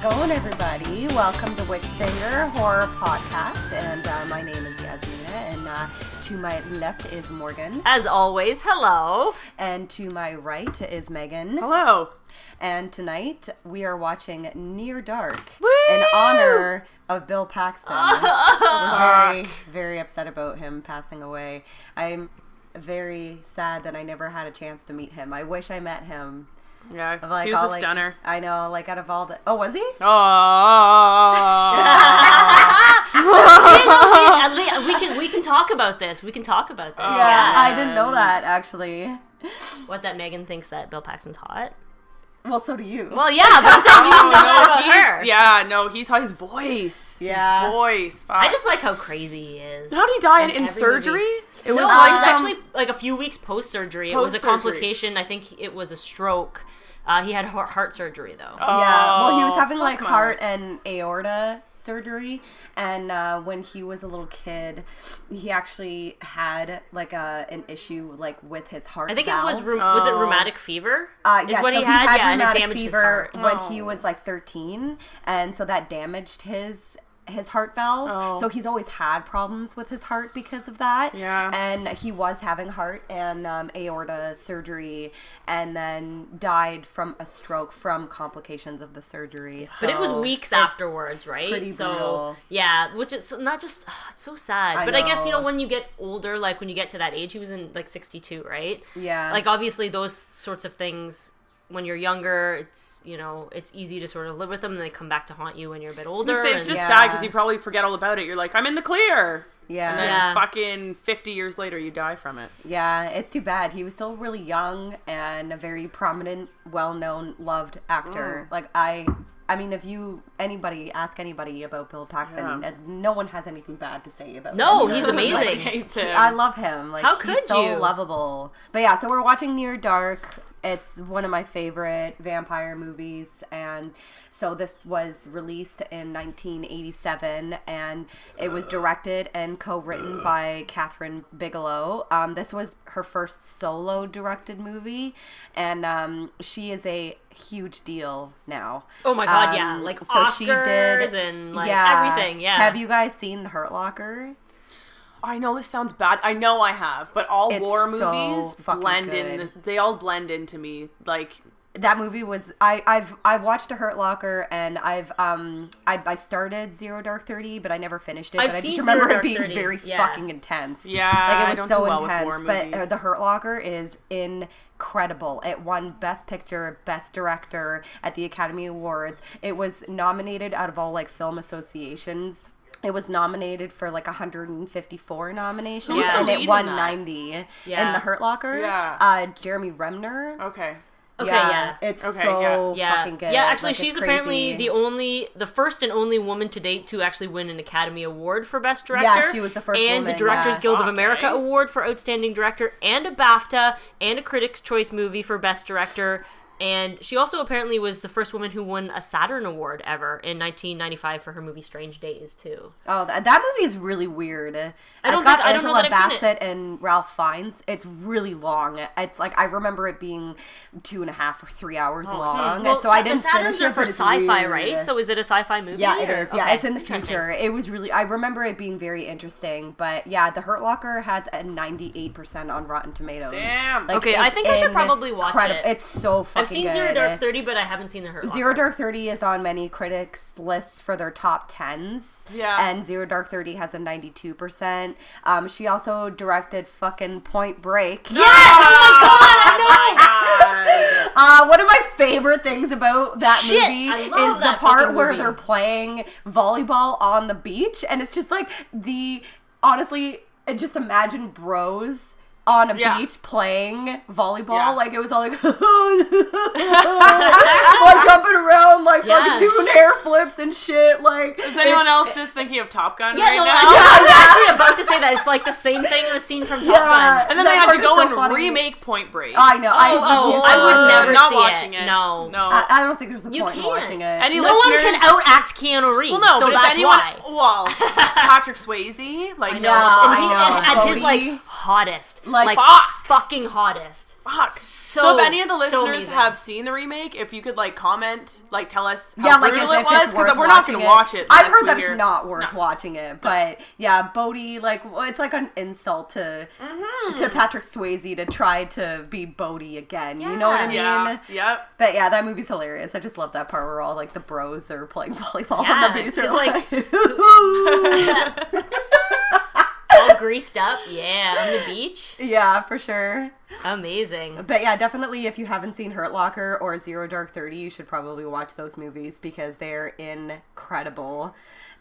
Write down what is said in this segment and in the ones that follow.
going, everybody? Welcome to Witchfinger Horror Podcast, and my name is Yasmina, and to my left is Morgan. As always, hello. And to my right is Megan. Hello. And tonight we are watching Near Dark Woo! in honor of Bill Paxton. We're very upset about him passing away. I'm very sad that I never had a chance to meet him. I wish I met him. Yeah, Like, he was a stunner. I know, like out of all the... Oh, was he? See, we can talk about this. We can talk about this. Yeah, I didn't know that, actually. What, that Megan thinks that Bill Paxton's hot? Well, so do you. Well, yeah, but I'm saying you know that about her. Yeah, no, he's his voice. Yeah. His voice. Fuck. I just like how crazy he is. How did he die in every surgery? movie. It was it like was some... actually like a few weeks post-surgery. It was a complication. I think it was a stroke. He had heart surgery, though. Yeah, well, he was having like my heart and aorta surgery, and when he was a little kid, he actually had like an issue like with his heart. I think valve. it was it rheumatic fever? Yeah, what so he had, and it rheumatic damaged his fever heart. when he was like 13, and so that damaged his heart valve. So he's always had problems with his heart because of that. Yeah. And he was having heart and aorta surgery, and then died from a stroke from complications of the surgery. But it was weeks afterwards, right? Pretty brutal. Yeah, which is not just, it's so sad. But I guess, when you get older, like when you get to that age, he was in like 62, right? Yeah. Like obviously those sorts of things, when you're younger, it's, it's easy to sort of live with them, and they come back to haunt you when you're a bit older. It's just sad because you probably forget all about it. You're like, I'm in the clear. Yeah. And then fucking 50 years later, you die from it. Yeah, it's too bad. He was still really young and a very prominent, well-known, loved actor. Like, I mean, if ask anybody about Bill Paxton, no one has anything bad to say about him. No, he's amazing. Like, hates him. I love him. Like, How could he's so you? lovable. But yeah, so we're watching Near Dark. It's one of my favorite vampire movies, and so this was released in 1987, and it was directed and co-written by Catherine Bigelow. This was her first solo directed movie, and she is a huge deal now. Oh my god, yeah. Like so Oscars she did, and like everything, yeah. Have you guys seen The Hurt Locker? I know this sounds bad. I know I have, but all war so movies blend good. in. They all blend into me. Like that movie was. I've watched A Hurt Locker, and I started Zero Dark 30, but I never finished it. I've but I seen just remember Zero it being Dark 30, very yeah. fucking intense. Yeah, like it was I don't so do well intense. with war But movies. The Hurt Locker is incredible. It won Best Picture, Best Director at the Academy Awards. It was nominated out of all like film associations. It was nominated for like 154 nominations, and it won 90 in The Hurt Locker. Yeah. Jeremy Renner. Okay. Okay, yeah. It's Yeah. fucking good. Yeah, actually, Like, she's it's apparently crazy. the first and only woman to date to actually win an Academy Award for Best Director. Yeah, she was the first and woman, the Directors yeah. Guild of Fuck, America eh? Award for Outstanding Director, and a BAFTA, and a Critics' Choice movie for Best Director. And she also apparently was the first woman who won a Saturn Award ever in 1995 for her movie Strange Days, too. Oh, that movie is really weird. I don't got know Angela that I've seen Bassett and Ralph Fiennes. It's really long. It's like, I remember it being 2.5 or 3 hours long. Well, so I didn't the Saturns finish are it, for but it's sci-fi, weird. right? So is it a sci-fi movie? Yeah, it is. Yeah, Okay, it's in the interesting. future. It was really, I remember it being very interesting. But yeah, The Hurt Locker has a 98% on Rotten Tomatoes. Damn. Like, Okay, I it's think I should probably watch it. It's so fucking I've seen good. Zero Dark 30, but I haven't seen The Hurt Locker. Zero Dark 30 is on many critics' lists for their top 10s. Yeah. And Zero Dark 30 has a 92%. She also directed fucking Point Break. Yes! Oh my god, I know! One of my favorite things about that Shit, movie I love is the that part fucking where movie. they're playing volleyball on the beach, and it's just like honestly, just imagine bros on a beach playing volleyball. Yeah. Like, it was all like, like jumping around, like fucking doing hair flips and shit. Like, Is anyone else just thinking of Top Gun Yeah, right no, now? I was actually about to say that. It's like the same thing in the scene from Top Gun. And then they That had part to is go so and funny. remake Point Break. I know. I would never not see watching it. it. No. I don't think there's a You point in can't. watching it. Any No one listeners? can outact Keanu Reeves, Well, no, so but if that's anyone, why. Well, Patrick Swayze, like, I know. And he I know. had his, like, Cody. hottest. Like, fucking hottest. Fuck. So So if any of the listeners amazing. have seen the remake, if you could like comment, like tell us how Yeah, like brutal as it if was, it's worth because we're not going to watch it. I've unless heard we that hear- it's not worth watching it, but yeah, Bodhi, like, it's like an insult to Patrick Swayze to try to be Bodhi again. You know what I mean? Yeah. Yep. But yeah, that movie's hilarious. I just love that part where all like the bros are playing volleyball Yeah, on the beach. it's like- All greased up, yeah, on the beach. Yeah, for sure. Amazing. But yeah, definitely if you haven't seen Hurt Locker or Zero Dark 30, you should probably watch those movies because they're incredible.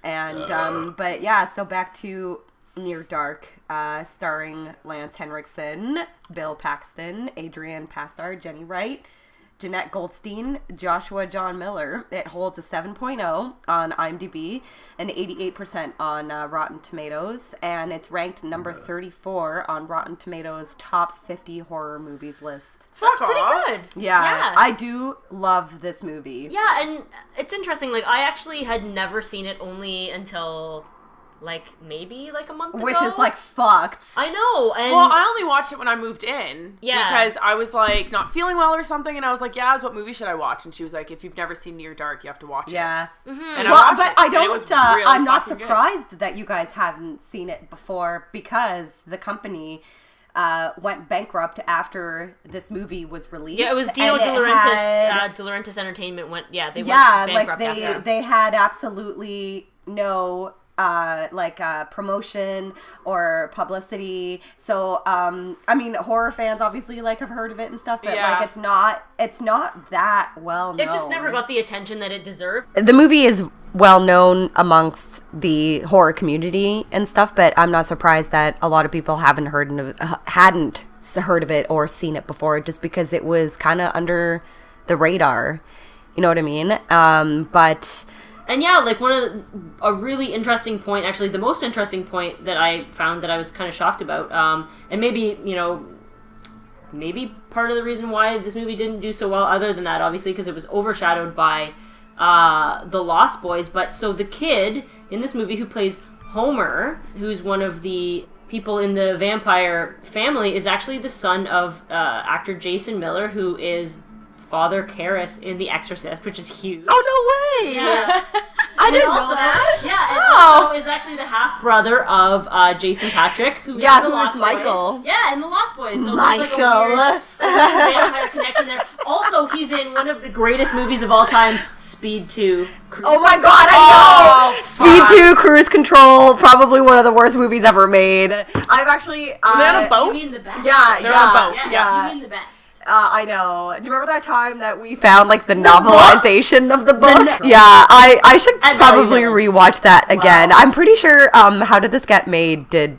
And but yeah, so back to Near Dark, starring Lance Henriksen, Bill Paxton, Adrian Pasdar, Jenny Wright, Jeanette Goldstein, Joshua John Miller. It holds a 7.0 on IMDb and 88% on Rotten Tomatoes, and it's ranked number 34 on Rotten Tomatoes' top 50 horror movies list. That's pretty good. Yeah, I do love this movie. Yeah, and it's interesting. Like, I actually had never seen it only until, like, maybe, like, a month ago. Which is, like, fucked. I know, and... Well, I only watched it when I moved in. Yeah. Because I was, like, not feeling well or something, and I was like, Yaz, what movie should I watch? And she was like, if you've never seen Near Dark, you have to watch it. Yeah. And Well, I watched but it, I and it was don't, really I'm not fucking good. surprised that you guys haven't seen it before because the company went bankrupt after this movie was released. Yeah, it was Dino and De it Laurentiis. had- De Laurentiis Entertainment went. Yeah, they yeah, went like bankrupt after. they had absolutely no promotion or publicity. So I mean, horror fans obviously like have heard of it and stuff, but Yeah. like it's not that well known. It just never got the attention that it deserved. The movie is well known amongst the horror community and stuff, but I'm not surprised that a lot of people hadn't heard of it or seen it before, just because it was kind of under the radar. You know what I mean? And yeah, like a really interesting point, actually the most interesting point that I found that I was kind of shocked about, and maybe, maybe part of the reason why this movie didn't do so well, other than that, obviously, because it was overshadowed by The Lost Boys. But so the kid in this movie who plays Homer, who's one of the people in the vampire family, is actually the son of actor Jason Miller, who is Father Karras in The Exorcist, which is huge. Oh, no way! Yeah. I didn't also, know that. Yeah, and also is actually the half brother of Jason Patrick, who is in the who Lost is Michael. Boys. Yeah, in the Lost Boys. So Michael. there's like a weird vampire connection there. Also, he's in one of the greatest movies of all time, Speed 2. Oh my god, I know! Speed 2, Cruise Control, probably one of the worst movies ever made. I've actually... They're on a boat? You mean the best? Yeah, They're on a boat. Yeah, you mean the best. I know. Do you remember that time that we found like the novelization of the book? Yeah, I should At probably Valley rewatch that again. I'm pretty sure How Did This Get Made did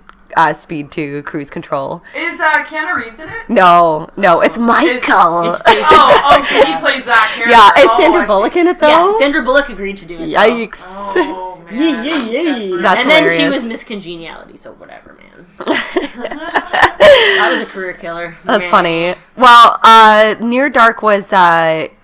Speed 2 Cruise Control. Is Keanu Reeves in it? No, it's Michael. It's Jason Okay, he plays that character. Yeah, is Oh, Sandra I Bullock see. in it though? Yeah, Sandra Bullock agreed to do it. though. Yikes. Oh, man. Yeah. That's and then she hilarious. was Miss Congeniality, so whatever, man. That was a career killer. That's Man. funny. Well, Near Dark was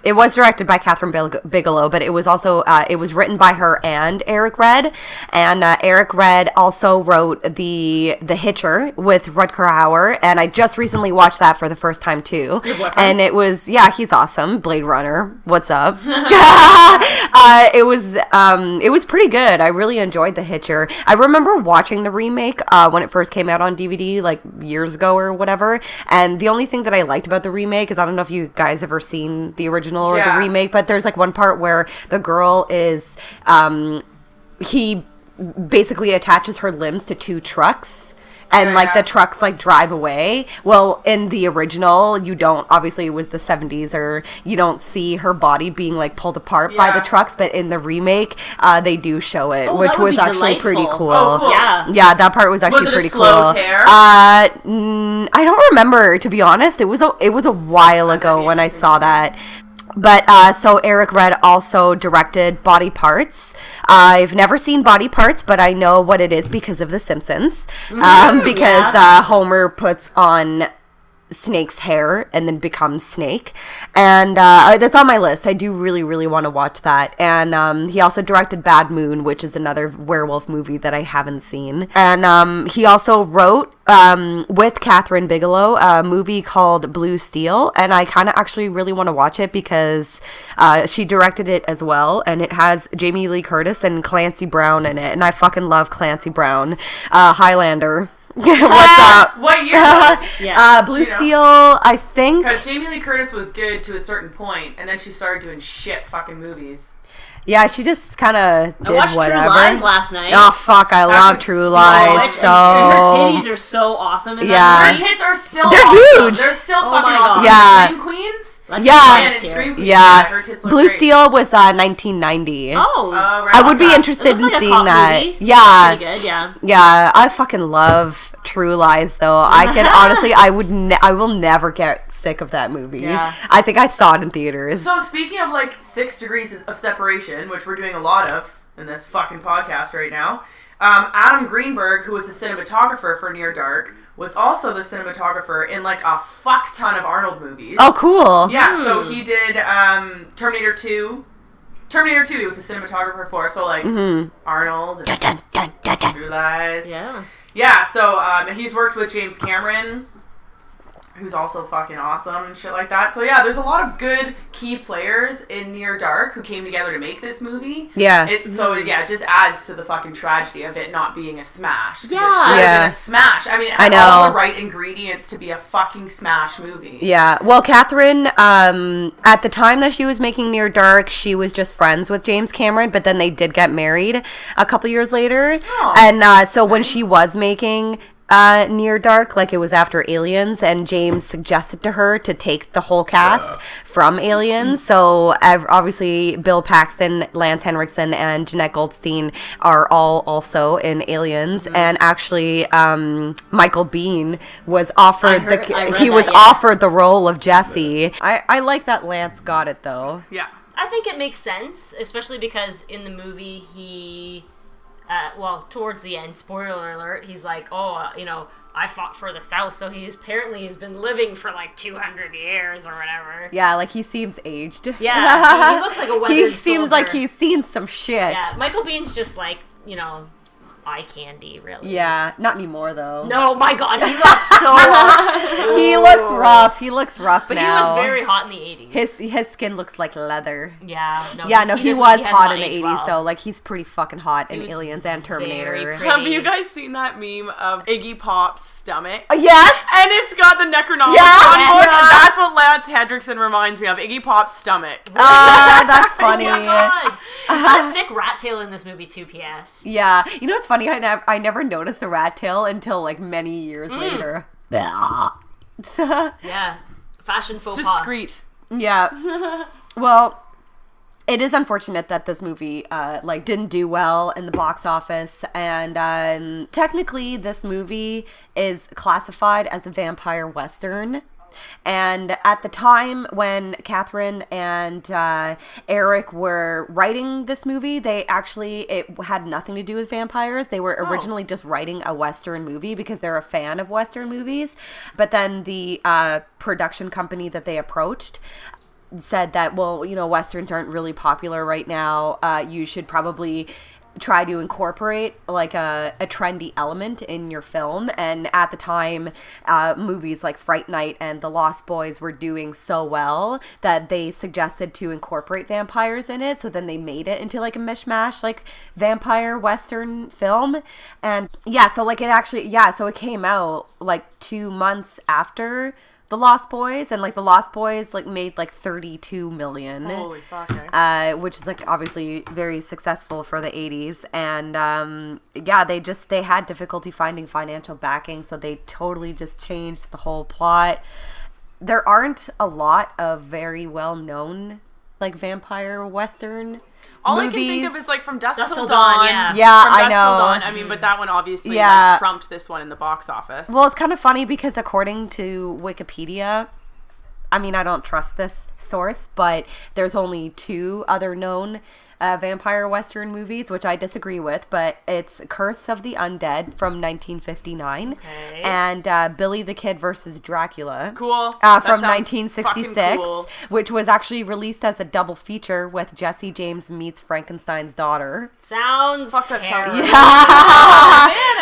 it was directed by Catherine Bigelow, but it was also it was written by her and Eric Red, and Eric Red also wrote the Hitcher with Rutger Hauer, and I just recently watched that for the first time too, and it was he's awesome. Blade Runner, what's up? It was pretty good. I really enjoyed the Hitcher. I remember watching the remake when it first came out on DVD like years ago or whatever, and the only thing that I liked about the remake is, I don't know if you guys ever seen the original or the remake, but there's like one part where the girl is he basically attaches her limbs to two trucks, and the trucks like drive away. Well, in the original, you don't, obviously it was the 70s, or you don't see her body being like pulled apart by the trucks, but in the remake they do show it, which that would was be actually pretty delightful. cool. Oh, cool. Yeah. That part was actually Was it pretty a slow cool. tear? I don't remember, to be honest. It was a while ago when I saw that. But so Eric Red also directed Body Parts. I've never seen Body Parts, but I know what it is because of The Simpsons. Because Homer puts on Snake's hair and then becomes Snake. And that's on my list. I do really, really want to watch that. And he also directed Bad Moon, which is another werewolf movie that I haven't seen. And he also wrote with Catherine Bigelow a movie called Blue Steel. And I kind of actually really want to watch it because she directed it as well. And it has Jamie Lee Curtis and Clancy Brown in it. And I fucking love Clancy Brown. Highlander. What's up? What year? Blue Steel, I think. Because Jamie Lee Curtis was good to a certain point, and then she started doing shit fucking movies. Yeah, she just kind of did I watched whatever. True Lies last night. Oh, fuck, I love True Lies. So her titties are so awesome in Her that movie. tits are still They're awesome. huge. They're still Oh fucking my awesome. God. Yeah. Scream Queens? Let's Yeah. be honest here. Scream Queens. Yeah. Her tits look Blue great. Steel was 1990. Oh. Right. I would be Awesome. interested It looks in like a seeing cop that. movie. Yeah. Pretty good, yeah. Yeah, I fucking love True Lies though. I can honestly, I will never get sick of that movie. Yeah. I think I saw it in theaters. So speaking of like 6 degrees of separation, which we're doing a lot of in this fucking podcast right now, Adam Greenberg, who was the cinematographer for Near Dark, was also the cinematographer in like a fuck ton of Arnold movies. Oh, cool. Yeah, so he did Terminator 2. Terminator 2 he was the cinematographer for, so like Arnold and Dun, dun, dun, dun, dun. True Lies. Yeah. Yeah, so he's worked with James Cameron, who's also fucking awesome and shit like that. So yeah, there's a lot of good key players in Near Dark who came together to make this movie. Yeah. So yeah, it just adds to the fucking tragedy of it not being a smash. 'Cause Yeah. It should have Yeah. been a smash. I mean, it I had know. all the right ingredients to be a fucking smash movie. Yeah. Well, Catherine, at the time that she was making Near Dark, she was just friends with James Cameron, but then they did get married a couple years later. Oh, And so when she was making Near Dark, like it was after Aliens, and James suggested to her to take the whole cast from Aliens. So obviously Bill Paxton, Lance Henriksen, and Jeanette Goldstein are all also in Aliens. And actually Michael Biehn was offered I read that, yeah. offered the role of Jesse. I like that Lance got it though. Yeah. I think it makes sense, especially because in the movie he, towards the end, spoiler alert, he's like, I fought for the South, so he's been living for like 200 years or whatever. Yeah, like he seems aged. Yeah, he looks like a weathered He seems like soldier. he's seen some shit. Yeah, Michael Bihn's just like, eye candy, really. Yeah, not anymore though. No, my God, he looks so hot. He looks rough. He looks rough But now. he was very hot in the 80s. His skin looks like leather. Yeah, no. He doesn't- was has hot not in the 80s aged well. though. Like he's pretty fucking hot in was Aliens and very Terminator. pretty. Have you guys seen that meme of Iggy Pop's stomach? Yes. And it's got the Necronomicon Yes. board, and that's what Lance Henriksen reminds me of. Iggy Pop's stomach. That's funny. Oh my God. He's got a sick rat tail in this movie too, P.S. Yeah, you know what's funny? I never noticed the rat tail until like many years later. Yeah. Fashion faux pas. Discreet. Yeah. Well, it is unfortunate that this movie didn't do well in the box office, and technically this movie is classified as a vampire western. And at the time when Catherine and Eric were writing this movie, it had nothing to do with vampires. They were originally just writing a Western movie because they're a fan of Western movies. But then the production company that they approached said that, well, Westerns aren't really popular right now. You should probably try to incorporate like a trendy element in your film. And at the time, movies like Fright Night and The Lost Boys were doing so well that they suggested to incorporate vampires in it. So then they made it into like a mishmash, like vampire Western film. And yeah, so like it came out like 2 months after The Lost Boys, and like The Lost Boys like made like 32 million. Holy fuck, eh? Which is like obviously very successful for the 80s. And they had difficulty finding financial backing, so they totally just changed the whole plot. There aren't a lot of very well known like vampire western All movies. I can think of is like From Dusk Dusk Till Till Dawn, Dawn. yeah. Yeah, From I Dusk Till know. Dawn. I mean, but that one obviously Yeah. trumped this one in the box office. Well, it's kind of funny because according to Wikipedia, I mean, I don't trust this source, but there's only 2 other known vampire Western movies, which I disagree with, but it's Curse of the Undead from 1959 and Billy the Kid versus Dracula Cool. from 1966, cool. which was actually released as a double feature with Jesse James Meets Frankenstein's Daughter. Sounds Fuck, that sounds terrible. Man,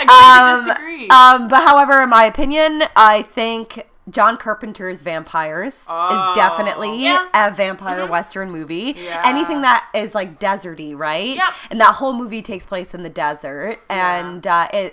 I disagree. But however, in my opinion, I think John Carpenter's Vampires is definitely a vampire Western movie. Yeah. Anything that is like deserty, right? Yep. And that whole movie takes place in the desert. And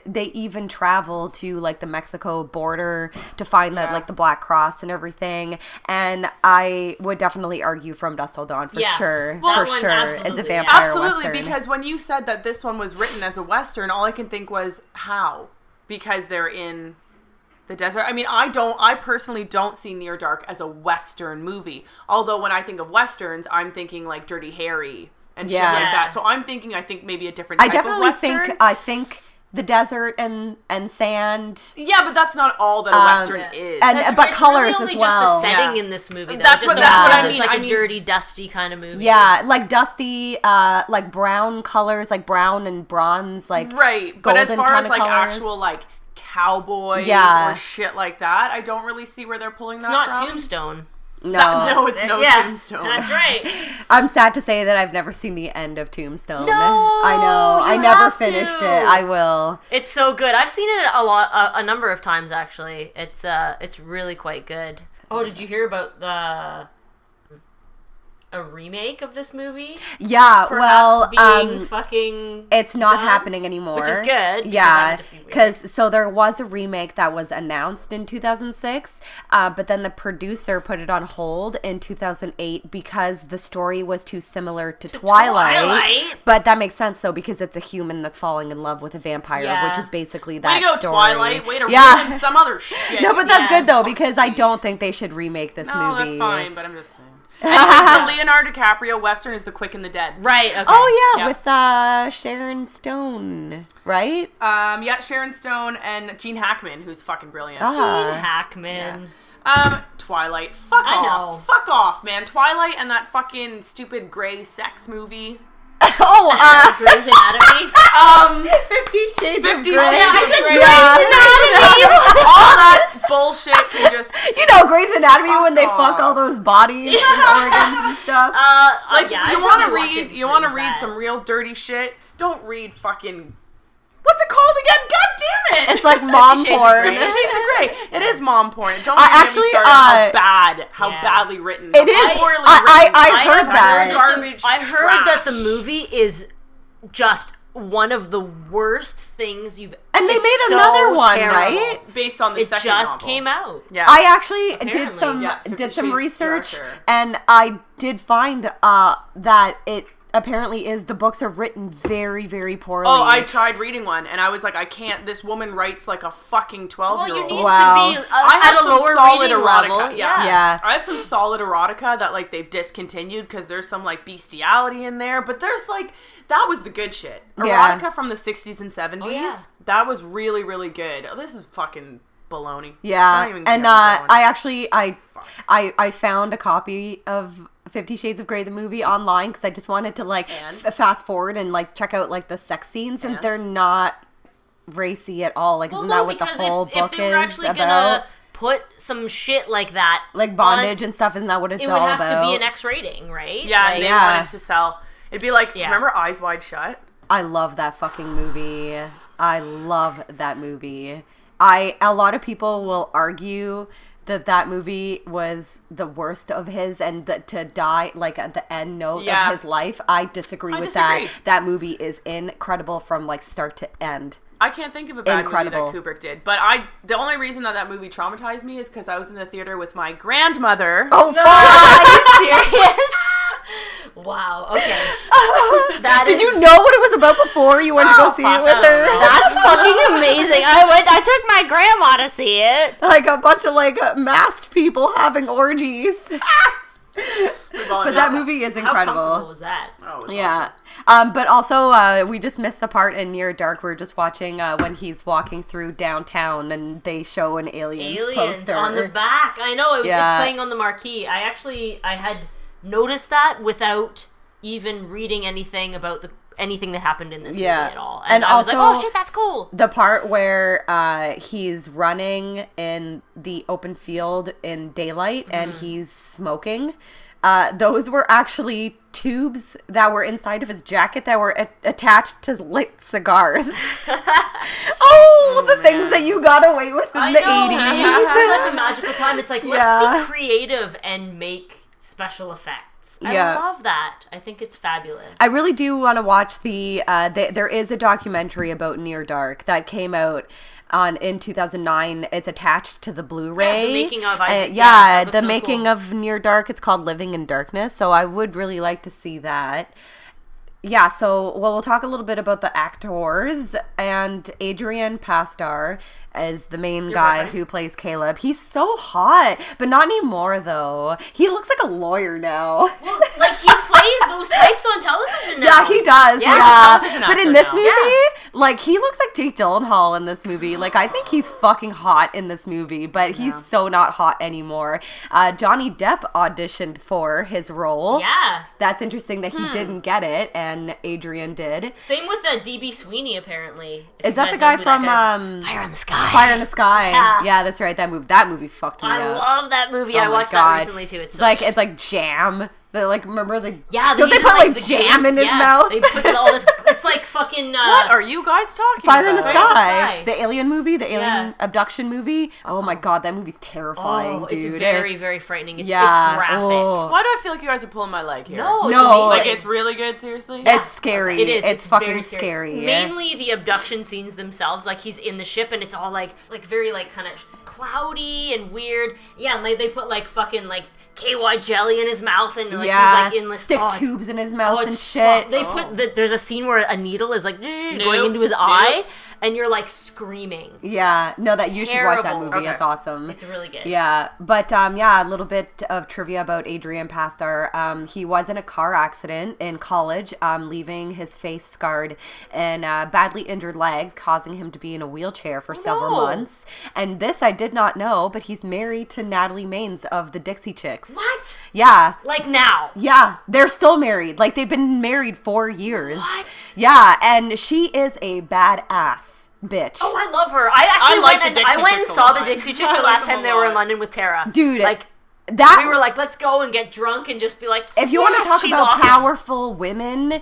they even travel to like the Mexico border to find that like the Black Cross and everything. And I would definitely argue From Dusk Till Dawn for sure. Well, For sure. It's a absolutely, vampire Absolutely, Western. because when you said that this one was written as a Western, all I can think was how? Because they're in the desert. I mean, I personally don't see Near Dark as a Western movie. Although when I think of Westerns, I'm thinking like Dirty Harry and shit like that. So I think maybe a different type of Western. I think the desert and sand. Yeah, but that's not all that a Western is. But it's colors really only as well. just the setting in this movie. That's what I mean. It's like I a mean, dirty, dusty kind of movie. Yeah, like dusty, like brown colors, like brown and bronze, like right. But as far as like colors. actual like cowboys or shit like that, I don't really see where they're pulling that It's not from. Tombstone. No, it's no Tombstone. That's right. I'm sad to say that I've never seen the end of Tombstone. No, I know. I you never have finished to. it. I will. It's so good. I've seen it a number of times actually. It's really quite good. Oh, did you hear about a remake of this movie? Yeah, Perhaps well, being fucking it's not done? happening anymore. Which is good. Yeah, because so there was a remake that was announced in 2006, but then the producer put it on hold in 2008 because the story was too similar to Twilight. But that makes sense though, because it's a human that's falling in love with a vampire, which is basically that Way to go, story. Twilight. Way to ruin some other shit. No, but that's good though, because I don't think they should remake this movie. No, that's fine, but I'm just saying. Anyways, the Leonardo DiCaprio Western is The Quick and the Dead. Right, okay. Oh, yeah, with Sharon Stone, right? Yeah, Sharon Stone and Gene Hackman, who's fucking brilliant. Gene Hackman. Twilight. Fuck I off. know. Fuck off, man. Twilight and that fucking stupid gray sex movie. Grey's Anatomy. 50 Shades of 50 Grey. Shades I of said Grey. Grey's Anatomy. All that bullshit can just... You know Grey's Anatomy when they fuck all those bodies and organs and stuff. Like, yeah, you want to read that. some real dirty shit? Don't read fucking... What's it called again? God damn it! It's like mom Shades of porn. Grey. 50 Shades of Grey. It is mom porn. Don't actually, get me started how badly written. It is. Poorly I heard have that. Garbage I heard that the trash. movie is just one of the worst things you've. And they it's made so another one, terrible. right? Based on the It second just novel. came out. Yeah. I actually Apparently. did 50 some Shades research, darker. and I did find that it apparently is the books are written very, very poorly. Oh, I tried reading one, and I was like, I can't. This woman writes like a fucking 12-year-old. Well, you need Wow. to be I have at a some lower solid reading erotica. level. Yeah. I have some solid erotica that like they've discontinued because there's some like bestiality in there, but there's like that was the good shit. Yeah. Erotica from the 60s and 70s. Oh, yeah. That was really, really good. Oh, this is fucking baloney. Yeah, Don't even and get me going. I actually I found a copy of 50 Shades of Grey the movie online because I just wanted to like fast forward and like check out like the sex scenes, and they're not racy at all. Like, isn't that what the whole book if they were is actually about? gonna put some shit like that, Like bondage and stuff, isn't that what it's it all would have about? to be an X rating, right? Yeah, Like, they wanted to sell. It'd be like, Yeah. remember Eyes Wide Shut? I love that fucking movie. I love that movie. A lot of people will argue that movie was the worst of his, and that to die like at the end note of his life. I disagree with that. That movie is incredible from like start to end. I can't think of a bad Incredible. movie that Kubrick did, but the only reason that movie traumatized me is because I was in the theater with my grandmother. Oh, fuck! Are you serious? Wow. Okay. Did you know what it was about before you went to go see it with her? That's fucking amazing. I took my grandma to see it. Like a bunch of like masked people having orgies. But that movie is incredible. How comfortable was that? Oh, it's Yeah. But also, we just missed the part in Near Dark. We're just watching when he's walking through downtown and they show an Aliens poster. On the back. I know, it's playing on the marquee. I had noticed that without even reading anything about anything that happened in this movie at all. And I was like, oh shit, that's cool. The part where he's running in the open field in daylight and he's smoking, those were actually tubes that were inside of his jacket that were attached to lit cigars. The things that you got away with in the 80s. It's such a magical time. It's like, let's be creative and make special effects. I love that. I think it's fabulous. I really do want to watch there is a documentary about Near Dark that came out in 2009. It's attached to the Blu-ray. Yeah, the making of. The making of Near Dark. It's called Living in Darkness. So I would really like to see that. Yeah, so we'll talk a little bit about the actors. And Adrian Pasdar is the main guy who plays Caleb. He's so hot, but not anymore though. He looks like a lawyer now. Well, like he plays those types on television now. Yeah, he does. Yeah. But in this movie, like he looks like Jake Gyllenhaal in this movie. Like I think he's fucking hot in this movie, but he's so not hot anymore. Johnny Depp auditioned for his role. Yeah. That's interesting that he didn't get it and Adrian did. Same with D.B. Sweeney apparently. Is that the guy from Fire in the Sky? Fire in the Sky. Yeah, that's right. That movie fucked me up. I love that movie. I watched that recently too. It's so like good. It's like jam. Remember the don't they put like jam in his mouth? They put all this. It's like fucking. What are you guys talking Fire about? in the Sky, the alien movie, the alien abduction movie. Oh my god, that movie's terrifying, dude. It's very, very frightening. It's graphic. Why do I feel like you guys are pulling my leg here? No, like it's really good. Seriously, it's scary. It is. It's fucking scary. Mainly the abduction scenes themselves. Like he's in the ship and it's all like very like kind of cloudy and weird. Yeah, and they put like fucking like KY jelly in his mouth and like he's like in the stick tubes in his mouth and shit. They put there's a scene where a needle is like going into his eye and you're like screaming. Yeah, no, that you should watch that movie. Okay. It's awesome. It's really good. Yeah, but a little bit of trivia about Adrian Pasdar. He was in a car accident in college, leaving his face scarred and badly injured legs, causing him to be in a wheelchair for several months. And this I did not know, but he's married to Natalie Maines of the Dixie Chicks. What? Yeah. Like now? Yeah, they're still married. Like they've been married 4 years. What? Yeah, and she is a badass bitch. Oh, I love her. I went and saw the Dixie Chicks the last time they were in London with Tara. Dude, like that we were like, let's go and get drunk and just be like, if you want to talk about awesome. Powerful women,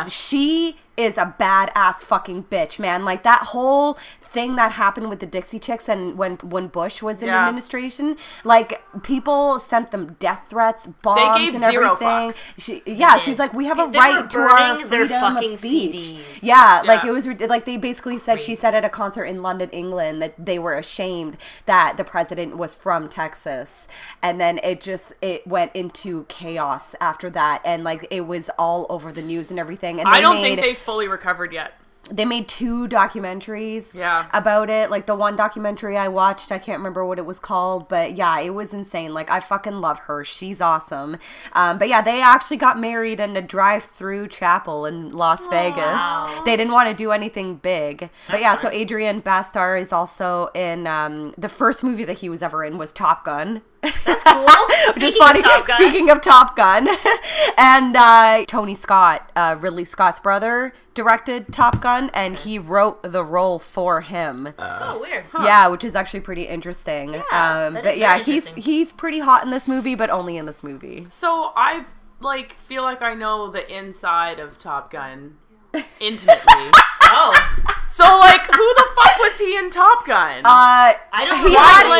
she is a badass fucking bitch, man. Like that whole thing that happened with the Dixie Chicks and when Bush was in administration, like people sent them death threats, bombs, they gave and zero everything. Fucks. She's like, we have a right to our freedom of speech. CDs. Yeah, like it was like they basically said she said at a concert in London, England, that they were ashamed that the president was from Texas, and then it went into chaos after that, and like it was all over the news and everything. And I don't think they've fully recovered yet. They made 2 documentaries Yeah. about it. Like, the one documentary I watched, I can't remember what it was called, but yeah, it was insane. Like, I fucking love her. She's awesome. But yeah, they actually got married in a drive-through chapel in Las Vegas. They didn't want to do anything big. But yeah, so Adrian Pasdar is also in, the first movie that he was ever in was Top Gun. That's cool. Speaking of Top Gun. And Tony Scott, Ridley Scott's brother, directed Top Gun, and he wrote the role for him. Oh, weird. Huh. Yeah, which is actually pretty interesting. Yeah, but yeah, he's pretty hot in this movie, but only in this movie. So I feel like I know the inside of Top Gun intimately. Oh. So, like, who the fuck was he in Top Gun? I don't know he either.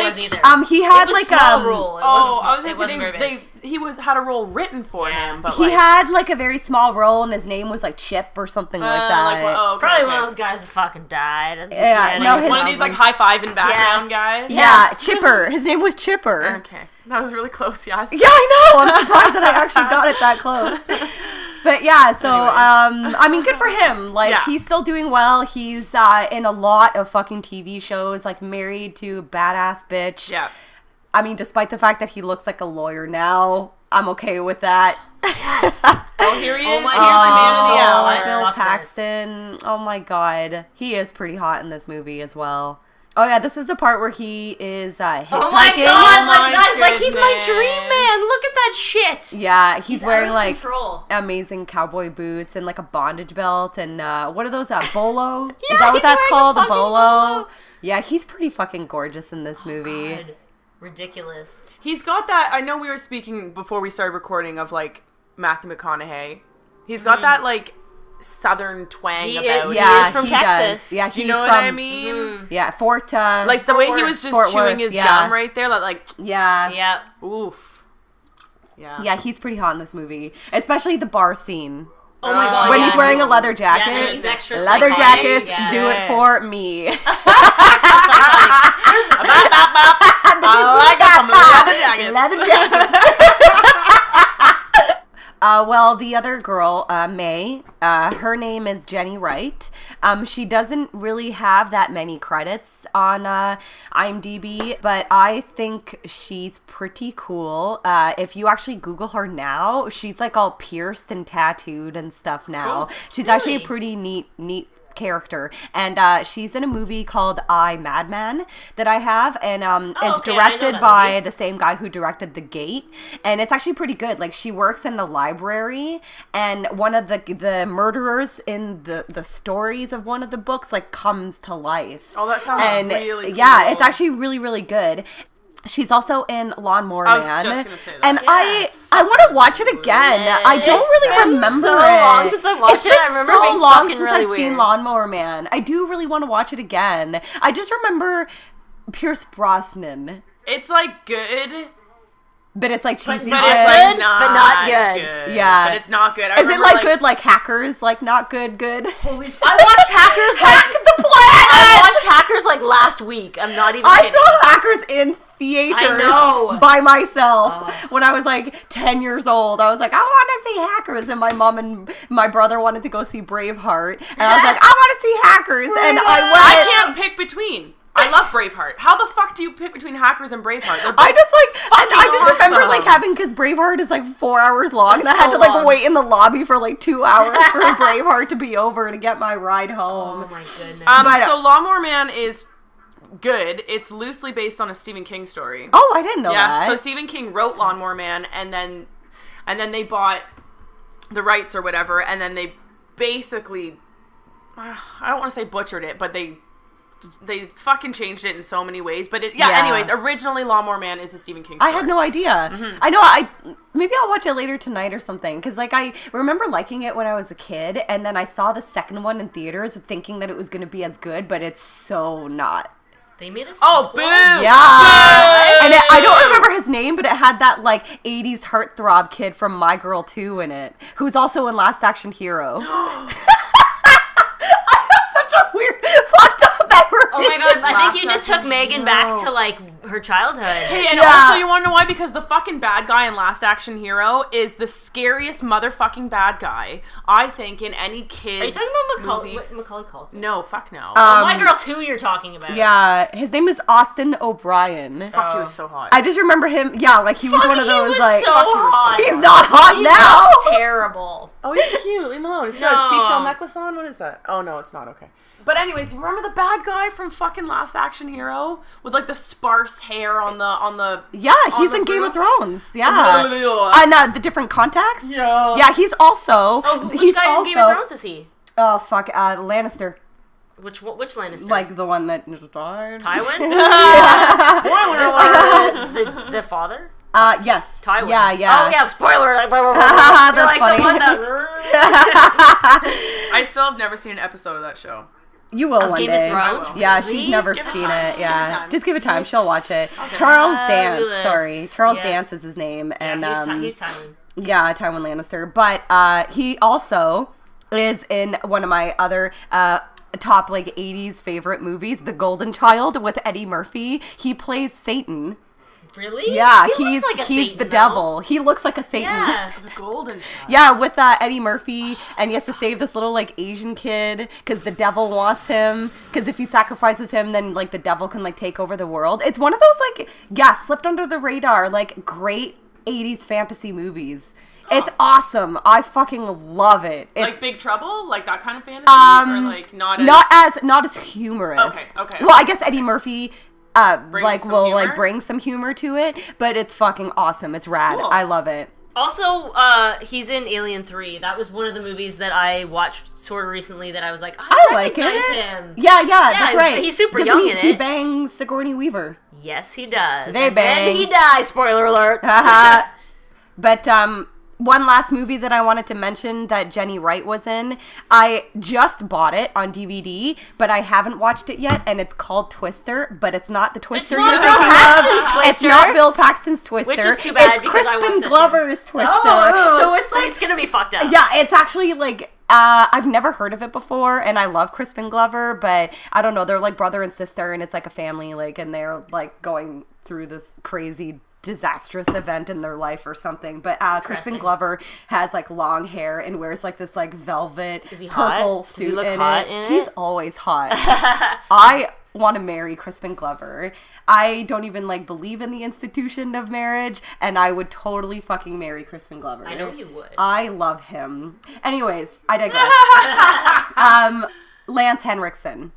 He had it was like a small role. I was gonna say he had a role written for him, but he had like a very small role, and his name was like Chip or something like that. Probably one of those guys that fucking died. And one of these like high-fiving background guys. Yeah, Chipper. His name was Chipper. Okay, that was really close. Yes. Yeah, I know. I'm surprised that I actually got it that close. But yeah, so, I mean, good for him. Like, he's still doing well. He's in a lot of fucking TV shows, like, married to a badass bitch. Yeah. I mean, despite the fact that he looks like a lawyer now, I'm okay with that. Yes. Oh, here he is. my Here's the man of the hour. Bill Fuck Paxton. Oh my god. He is pretty hot in this movie as well. Oh yeah, this is the part where he is hitchhiking. Oh my god, like he's my goodness. dream man. Look at that shit. Yeah, he's wearing out of like control. amazing cowboy boots and like a bondage belt and what are those? Bolo? Is Yeah, that what he's that's wearing a called? A fucking bolo. Yeah, he's pretty fucking gorgeous in this movie. God. Ridiculous. He's got that. I know we were speaking before we started recording of like Matthew McConaughey. He's got that like southern twang He about is- him. Yeah, is from he Texas. does. Yeah, Do you he's know from, what I mean? Yeah, Fort. Like the way he was just Fort chewing Worth, his yeah. gum right there, like Yeah. Yeah. oof. Yeah. Yeah, he's pretty hot in this movie, especially the bar scene. Oh my god. When yeah. he's wearing a leather Yeah, jacket. and he's extra Leather psychotic. jackets Yeah. do it for me. I like some leather jackets. Leather jackets. Well, the other girl, May, her name is Jenny Wright. She doesn't really have that many credits on IMDb, but I think she's pretty cool. If you actually Google her now, she's like all pierced and tattooed and stuff now. Cool. She's actually a Really? pretty neat character, and she's in a movie called I, Madman that I have, and it's okay, I know directed that by movie. the same guy who directed The Gate, and it's actually pretty good. Like, she works in the library, and one of the murderers in the stories of one of the books like comes to life. Oh, that sounds and really cool. yeah, it's actually really good. She's also in Lawnmower Man. I was just gonna say that. And Yeah. I want to watch it again. I don't It's really been remember so it. long since I watched It's it. been I remember so being long fucking since really I've seen weird. Lawnmower Man. I do really want to watch it again. I just remember Pierce Brosnan, It's like good, but it's like but cheesy. it's good. like good, not but not good. Yeah. but it's not good. I Is it remember, like good like Hackers? Like not good? Holy I watched Hackers Hack like the planet! I watched Hackers like last week. I'm not even I kidding. saw Hackers in theaters I know. by myself when I was like 10 years old. I was like, I want to see Hackers, and my mom and my brother wanted to go see Braveheart, and I was like, I want to see Hackers, and I went. I can't pick between. I love Braveheart. How the fuck do you pick between Hackers and Braveheart? They're I just like, and I just remember awesome. like having, because Braveheart is like 4 hours long, and I It's had so to like long. wait in the lobby for like 2 hours for Braveheart to be over to get my ride home. Oh my goodness. But- so Lawnmower Man is good. It's loosely based on a Stephen King story. Oh, I didn't know Yeah, that. so Stephen King wrote Lawnmower Man, and then they bought the rights or whatever, and then they basically, I don't want to say butchered it, but they fucking changed it in so many ways. But Yeah. anyways, originally Lawnmower Man is a Stephen King story. I had no idea. Mm-hmm. I know. Maybe I'll watch it later tonight or something. Because like I remember liking it when I was a kid, and then I saw the second one in theaters, thinking that it was going to be as good, but it's so not. they made a Oh, sequel? boo! Yeah, and I don't remember his name, but it had that like '80s heartthrob kid from My Girl 2 in it, who's also in Last Action Hero. I have such a weird, fucked up memory. Oh my god, I think you Last just took Action Megan Hero. back to like her childhood. Hey, and Yeah. also you want to know why? Because the fucking bad guy in Last Action Hero is the scariest motherfucking bad guy, I think, in any kid's Are you talking about movie. Macaulay Culkin? No, fuck no. My Girl 2 you're talking about. Yeah, his name is Austin O'Brien. Fuck, he was so hot. I just remember him. Yeah, like he was Fuck, one of he those was like. so fuck, he was so hot. He's not hot He now. looks terrible. Oh, he's cute. Leave him alone. He's got No. a seashell necklace on. What is that? Oh, no, it's not. Okay. But anyways, remember the bad guy from fucking Last Action Hero? With like the sparse hair on the Yeah, he's the in Game of roof? Thrones. Yeah. And the different contacts. Yeah. Yeah, he's also. Oh, he's which guy also, in Game of Thrones is he? Oh fuck, Lannister, Which Lannister? like the one that died. Tywin? Spoiler alert! the father? Yes. Tywin. Yeah, yeah. Oh yeah, spoiler. Like, That's you're like funny. The one that, I still have never seen an episode of that show. You will Of one Game of day. Thrones? Yeah, Really? she's never Give it seen time. it. Yeah, Give it time. just give it time. It's She'll watch it. Charles Dance. fabulous. Sorry, Charles Yeah. Dance is his name, and he's Tywin. yeah, Tywin Lannister. But he also is in one of my other top like 80s favorite movies, The Golden Child with Eddie Murphy. He plays Satan. Really? Yeah, He he's looks like a the Satan, devil. He looks like a Satan. Yeah. The golden child. Yeah, with Eddie Murphy, and he has to save this little like Asian kid because the devil wants him. Because if he sacrifices him, then like the devil can like take over the world. It's one of those like slipped under the radar like great 80s fantasy movies. It's awesome. I fucking love it. It's Like Big Trouble, like that kind of fantasy, or like not as humorous. Okay. Well, I guess Eddie Murphy Brings some will humor? like bring some humor to it, but it's fucking awesome. It's rad. Cool. I love it. Also, he's in Alien 3. That was one of the movies that I watched sort of recently that I was like, I like recognize it. him. Yeah, that's right. He's super Doesn't young he, in He it. bangs Sigourney Weaver. Yes, he does. They And bang. then he dies. Spoiler alert. But one last movie that I wanted to mention that Jenny Wright was in, I just bought it on DVD, but I haven't watched it yet, and it's called Twister, but it's not the Twister not you're Bill thinking Paxton's of. Twister. It's not Bill Paxton's Twister. Which is too bad It's because I watched Crispin that too. Glover's Twister. Oh, so it's like it's gonna be fucked up. yeah, it's actually like I've never heard of it before, and I love Crispin Glover, but I don't know, they're like brother and sister, and it's like a family, like, and they're like going through this crazy disastrous event in their life or something. But Crispin Glover has like long hair and wears like this like velvet Is he hot? purple Does he suit look in hot it. in it? He's always hot. I want to marry Crispin Glover. I don't even like believe in the institution of marriage, and I would totally fucking marry Crispin Glover. I know you would. I love him. Anyways, I digress. Lance Henriksen.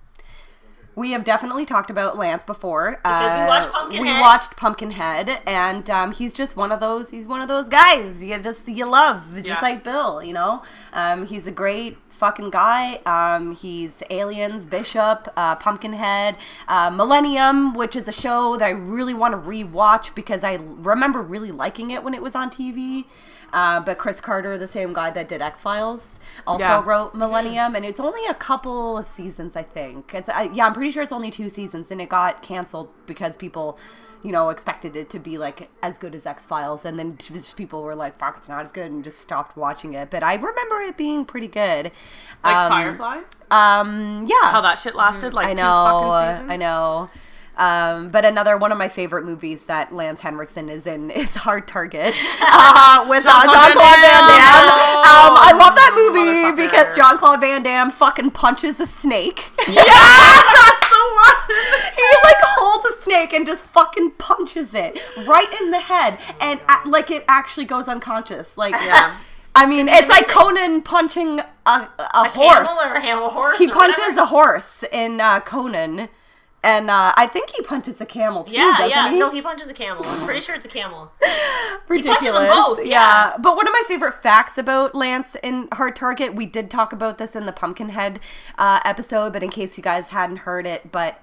We have definitely talked about Lance before. Because we watched Pumpkinhead. We watched Pumpkinhead, and he's just one of those. He's one of those guys you love, just like Bill. You know, he's a great fucking guy. He's Aliens, Bishop, Pumpkinhead, Millennium, which is a show that I really want to rewatch because I remember really liking it when it was on TV. But Chris Carter, the same guy that did X-Files, also wrote Millennium, and it's only a couple of seasons, I think. I'm pretty sure it's only 2 seasons, and it got canceled because people, expected it to be like as good as X-Files, and then just people were like, fuck, it's not as good, and just stopped watching it. But I remember it being pretty good. Like Firefly? Yeah. How that shit lasted like 2 fucking seasons? I know. But another one of my favorite movies that Lance Henriksen is in is Hard Target with Jean-Claude Van Damme. I love that movie because Jean-Claude Van Damme fucking punches a snake. Yeah, that's the one. He like holds a snake and just fucking punches it right in the head, and like it actually goes unconscious. Like, I mean, it's like Conan punching a horse. Camel or a horse? He or punches whatever? a horse in Conan. And I think he punches a camel too, doesn't he? No, he punches a camel. I'm pretty sure it's a camel. Ridiculous. He punches them both, yeah. But one of my favorite facts about Lance in Hard Target, we did talk about this in the Pumpkinhead episode, but in case you guys hadn't heard it, but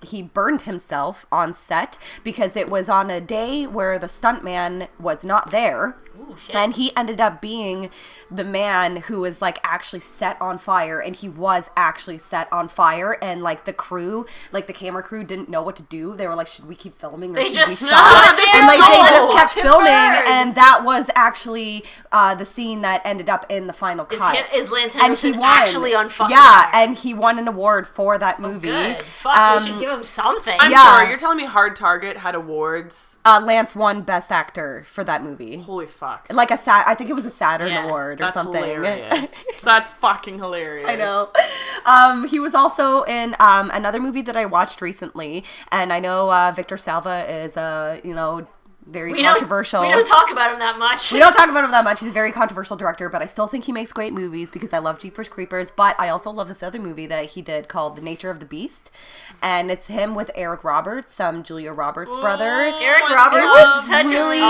he burned himself on set because it was on a day where the stuntman was not there. Ooh, shit. And he ended up being the man who was like actually set on fire, and he was actually set on fire, and like the crew, like the camera crew, didn't know what to do. They were like, should we keep filming or They should just we stopped. stop? They And like they just stopped. kept To filming, burn. and that was actually the scene that ended up in the final cut. Is Lance And he Henriksen won. actually on fucking Yeah, fire? and he won an award for that movie. Good. Fuck, they should give him something. I'm Yeah. sorry, you're telling me Hard Target had awards? Lance won Best Actor for that movie. Holy fuck. Like I think it was a Saturn Yeah. Award or That's something. hilarious. That's fucking hilarious. I know. He was also in another movie that I watched recently, and I know Victor Salva is very controversial. We don't talk about him that much. We don't talk about him that much. He's a very controversial director, but I still think he makes great movies because I love Jeepers Creepers. But I also love this other movie that he did called The Nature of the Beast, and it's him with Eric Roberts, Julia Roberts' brother. Eric Roberts was is such really-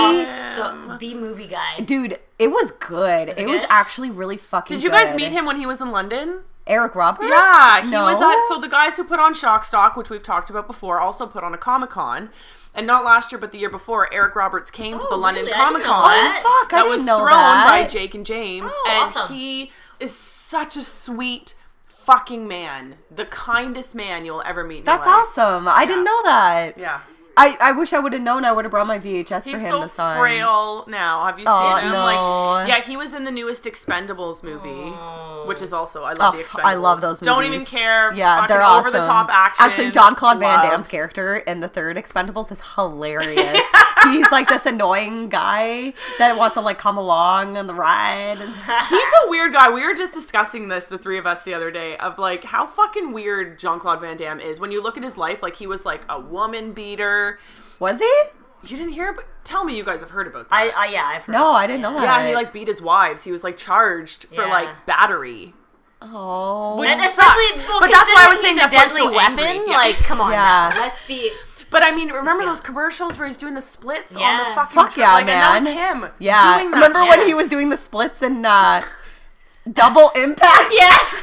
so B movie guy. Dude, it was good. It was good? actually really fucking Did you good. guys meet him when he was in London? Eric Roberts? Yeah, he No. was at, so the guys who put on Shock Stock, which we've talked about before, also put on a Comic-Con. And not last year, but the year before, Eric Roberts came to the London really? I didn't know Comic-Con. that. Oh, fuck, I that didn't was know thrown that. by Jake and James. Oh, and awesome. he is such a sweet fucking man. The kindest man you'll ever meet in That's your life. awesome. I didn't know that. Yeah. I wish I would have known. I would have brought my VHS He's for him so to sign. frail now. Have you Oh, seen him? no. Like, yeah, he was in the newest Expendables movie, which is also I love the Expendables. I love those movies. Don't even care. Yeah, they're over awesome. the top action. Actually, Jean-Claude Van Love. Damme's character in the third Expendables is hilarious. He's like this annoying guy that wants to like come along on the ride. He's a weird guy. We were just discussing this, the three of us, the other day, of like how fucking weird Jean-Claude Van Damme is. When you look at his life, like he was like a woman beater. Was he? You didn't hear? But tell me, you guys have heard about that. I've heard. No, I didn't know that. Yeah, he like beat his wives. He was like charged for like battery. Oh. Which And especially, sucks. well, But that's why I was considering saying he's a that's why deadly he's so angry. weapon. Yeah. Like, come on, Yeah. now. Let's be. But I mean, remember be those honest. commercials where he's doing the splits on Yeah. the fucking Fuck yeah, like, man. And that was him. Yeah. Doing that Remember shit. when he was doing the splits in Double Impact? Yes.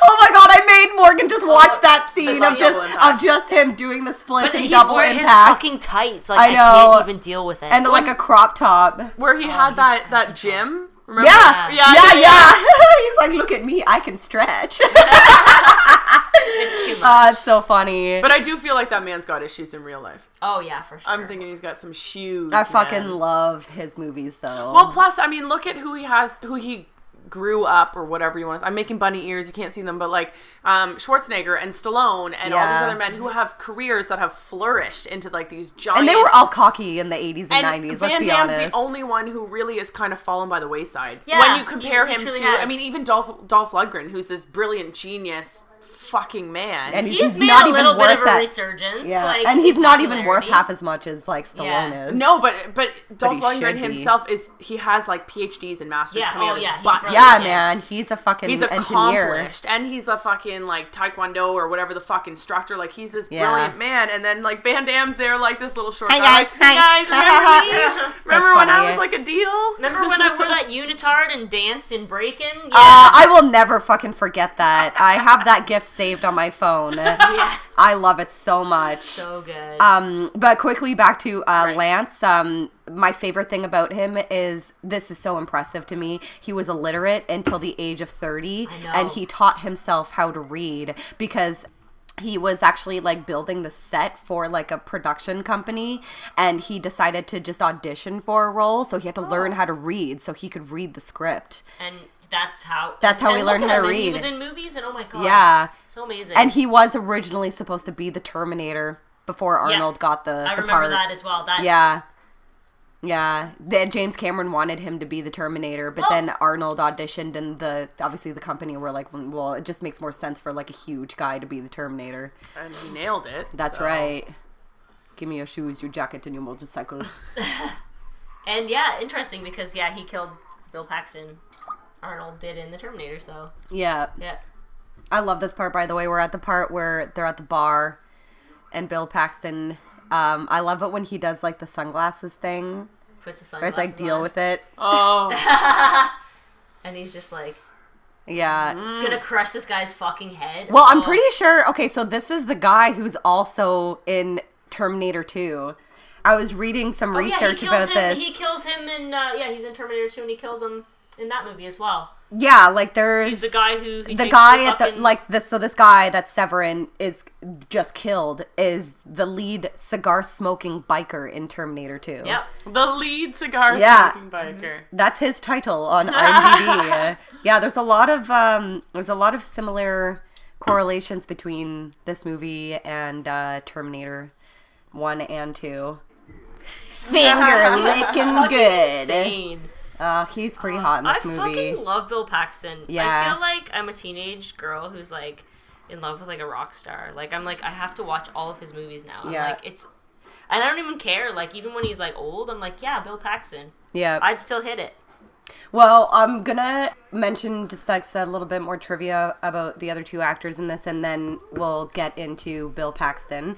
Oh my god, I made Morgan just watch that scene the of Double Impact. just him doing the splits But in he's Double wearing his Impact. fucking tights. Like, I I know. can't even deal with it. And like a crop top. Where he had he's that gym. Remember? Yeah. Yeah. He's like, look at me, I can stretch. it's too much. It's so funny. But I do feel like that man's got issues in real life. Oh, yeah, for sure. I'm thinking he's got some shoes. I fucking man. love his movies though. Well, plus, I mean, look at who he grew up, or whatever you want to say. I'm making bunny ears, you can't see them, but like Schwarzenegger and Stallone and all Yeah. these other men who have careers that have flourished into like these giant... and they were all cocky in the 80s and, And 90s, Van let's be Damme's honest. the only one who really is kind of fallen by the wayside. Yeah, when you compare he him truly to, has. I mean, even Dolph Lundgren, who's this brilliant genius fucking man. And He's made not a even little bit worth of a that. resurgence. Yeah, Like, and he's not even worth popularity. half as much as like Stallone Yeah. is. No, but Dolph he Lundgren should be. himself he has like PhDs and masters Yeah, coming oh, out of yeah, his he's butt. brilliant. Yeah, Yeah. man, he's a fucking He's engineer. accomplished, and he's a fucking like Taekwondo or whatever the fuck instructor. Like he's this Yeah. brilliant man, and then like Van Damme's there, like this little short Hey, guy. guys. Like, hey Hi. guys, remember me? Remember when I funny. was like a deal? Remember when I wore that unitard and danced in Breakin'? Yeah. I will never fucking forget that. I have that gift saved on my phone. Yeah. I love it so much. So good. But quickly back to Right. Lance. My favorite thing about him is this is so impressive to me. He was illiterate until the age of 30, I know. and he taught himself how to read because he was actually like building the set for like a production company, and he decided to just audition for a role, so he had to learn how to read so he could read the script. and that's how we and learned look how at to him, and He read. was in movies, and oh my god. Yeah. So amazing. And he was originally supposed to be the Terminator before Yeah. Arnold got the I remember part. that as well. That Yeah. James Cameron wanted him to be the Terminator, but then Arnold auditioned, and obviously the company were like, well, it just makes more sense for like a huge guy to be the Terminator. And he nailed it. That's so. right. Give me your shoes, your jacket, and your motorcycle. And yeah, interesting because he killed Bill Paxton. Arnold did in the Terminator, so Yeah. yeah. I love this part, by the way. We're at the part where they're at the bar, and Bill Paxton. I love it when he does like the sunglasses thing, Puts the where sunglasses it's like deal on, with it. Oh, and he's just like Yeah. gonna crush this guy's fucking head. Well, I'm Oh. pretty sure. Okay, so this is the guy who's also in Terminator 2. I was reading some research about this. He kills him in he's in Terminator 2, and he kills him in that movie as well. Yeah, like there's He's the guy who the drinks guy at the fucking- like this. So this guy that Severin is just killed is the lead cigar smoking biker in Terminator 2. Yep. the lead cigar Yeah. smoking biker. That's his title on IMDb. Yeah, there's a lot of similar correlations between this movie and Terminator 1 and 2. Finger licking Fucking good. insane. He's pretty hot in this I movie. fucking love Bill Paxton. Yeah. I feel like I'm a teenage girl who's like in love with like a rock star. Like I'm like I have to watch all of his movies now. I'm Yeah. like it's and I don't even care. Like even when he's like old, I'm like, yeah, Bill Paxton. Yeah. I'd still hit it. Well, I'm gonna mention just like a little bit more trivia about the other two actors in this, and then we'll get into Bill Paxton.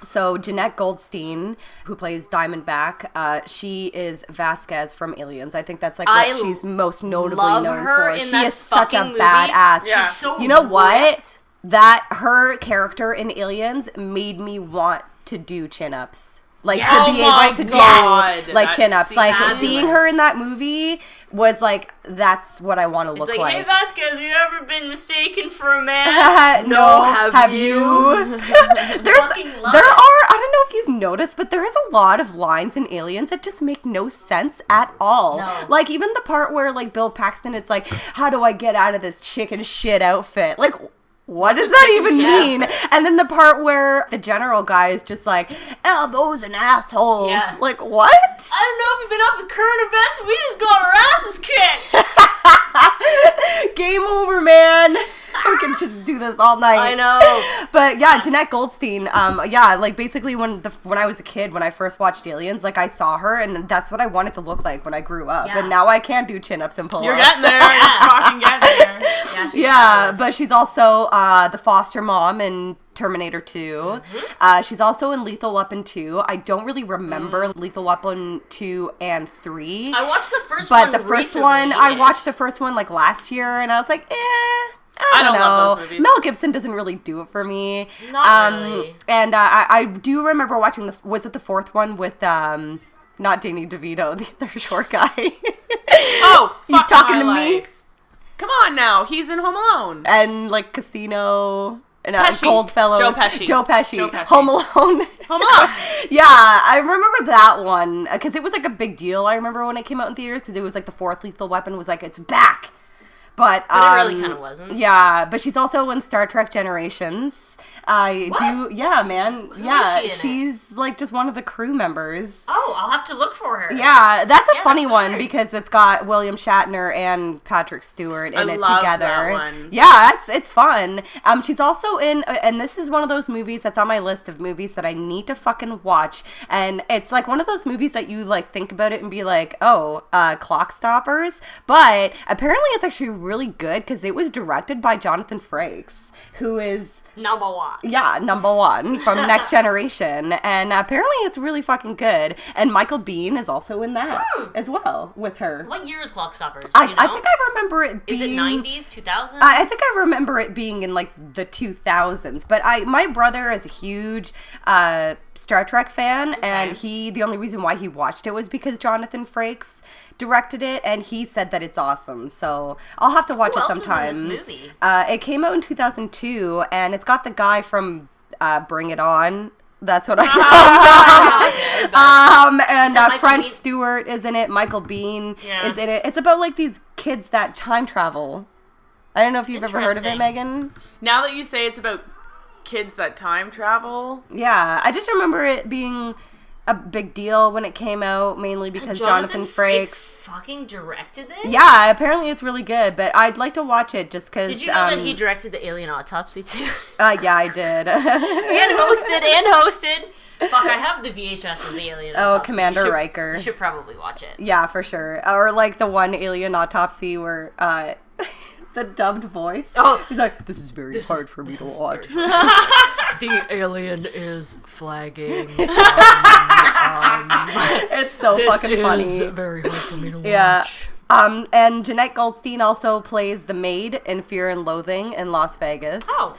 So Jeanette Goldstein, who plays Diamondback, she is Vasquez from Aliens. I think that's like what she's most notably love known her for. in She that is such a fucking movie. badass. Yeah. She's so You know what? ripped. That her character in Aliens made me want to do chin-ups. Like, Yeah. to be Oh my able to God, do, like, that chin-ups. scene Like, fabulous. seeing her in that movie was like, that's what I want to look It's like. hey, Vasquez, you ever been mistaken for a man? No, have you? there are, I don't know if you've noticed, but there is a lot of lines in Aliens that just make no sense at all. No. Like, even the part where, like, Bill Paxton, it's like, how do I get out of this chicken shit outfit? Like, what does that even mean? And then the part where the general guy is just like, elbows and assholes. Yeah. Like, what? I don't know if you've been up with current events. We just got our asses kicked. Game over, man. We can just do this all night. I know. But yeah, Jeanette Goldstein, like basically when I was a kid, when I first watched Aliens, like I saw her and that's what I wanted to look like when I grew up. Yeah. And now I can do chin-ups and pull-ups. You're getting there. You're fucking getting there. Yeah, But she's also the foster mom in Terminator 2. She's also in Lethal Weapon 2. I don't really remember Lethal Weapon 2 and 3. I watched the first one But the first recently, one, I watched the first one like last year and I was like, I don't know. love those movies. Mel Gibson doesn't really do it for me. Not really. And I do remember watching was it the fourth one with not Danny DeVito, the other short guy. Oh, fuck You talking my to me? life. Come on now, he's in Home Alone. And like Casino and Pesci. Goldfellows. Joe Pesci. Joe Pesci. Joe Pesci. Home Alone. Home Alone. Yeah, I remember that one because it was like a big deal. I remember when it came out in theaters because it was like the fourth Lethal Weapon was like it's back. But it really kind of wasn't. Yeah, but she's also in Star Trek Generations. Yeah, man. Who is she in she's like just one of the crew members. Oh, I'll have to look for her. Yeah, that's a funny that's one weird. because it's got William Shatner and Patrick Stewart in I it loved together. that one. Yeah, it's fun. She's also in, and this is one of those movies that's on my list of movies that I need to fucking watch. And it's like one of those movies that you like think about it and be like, oh, Clock Stoppers. But apparently it's actually really good because it was directed by Jonathan Frakes, who is Number one. yeah, number one from Next Generation. And apparently it's really fucking good. And Michael Biehn is also in that as well with her. What year is Clock Stoppers? I Do you know? think I remember it being... Is it 90s, 2000s? I think I remember it being in like the 2000s. But my brother is a huge Star Trek fan. And the only reason why he watched it was because Jonathan Frakes directed it. And he said that it's awesome. So I'll have to watch it sometime. Who else is in this movie? It came out in 2002, and it's got the guy from Bring It On. That's what I know. And French Biehn? Stewart is in it. Michael Biehn Yeah. is in it. It's about like these kids that time travel. I don't know if you've ever heard of it, Interesting. Megan. Now that you say it's about kids that time travel, Yeah, I just remember it being a big deal when it came out, mainly because Jonathan Frakes fucking directed this? Yeah, apparently it's really good, but I'd like to watch it just because... Did you know that he directed the Alien Autopsy too? Yeah, I did. and hosted. Fuck, I have the VHS of the Alien Autopsy. Commander You should- Riker. You should probably watch it. Yeah, for sure. Or like the one Alien Autopsy where the dubbed voice. Oh. He's like, this is very hard for me to watch. The alien is flagging. It's so fucking funny. very hard for me to Yeah. And Jeanette Goldstein also plays the maid in Fear and Loathing in Las Vegas. Oh.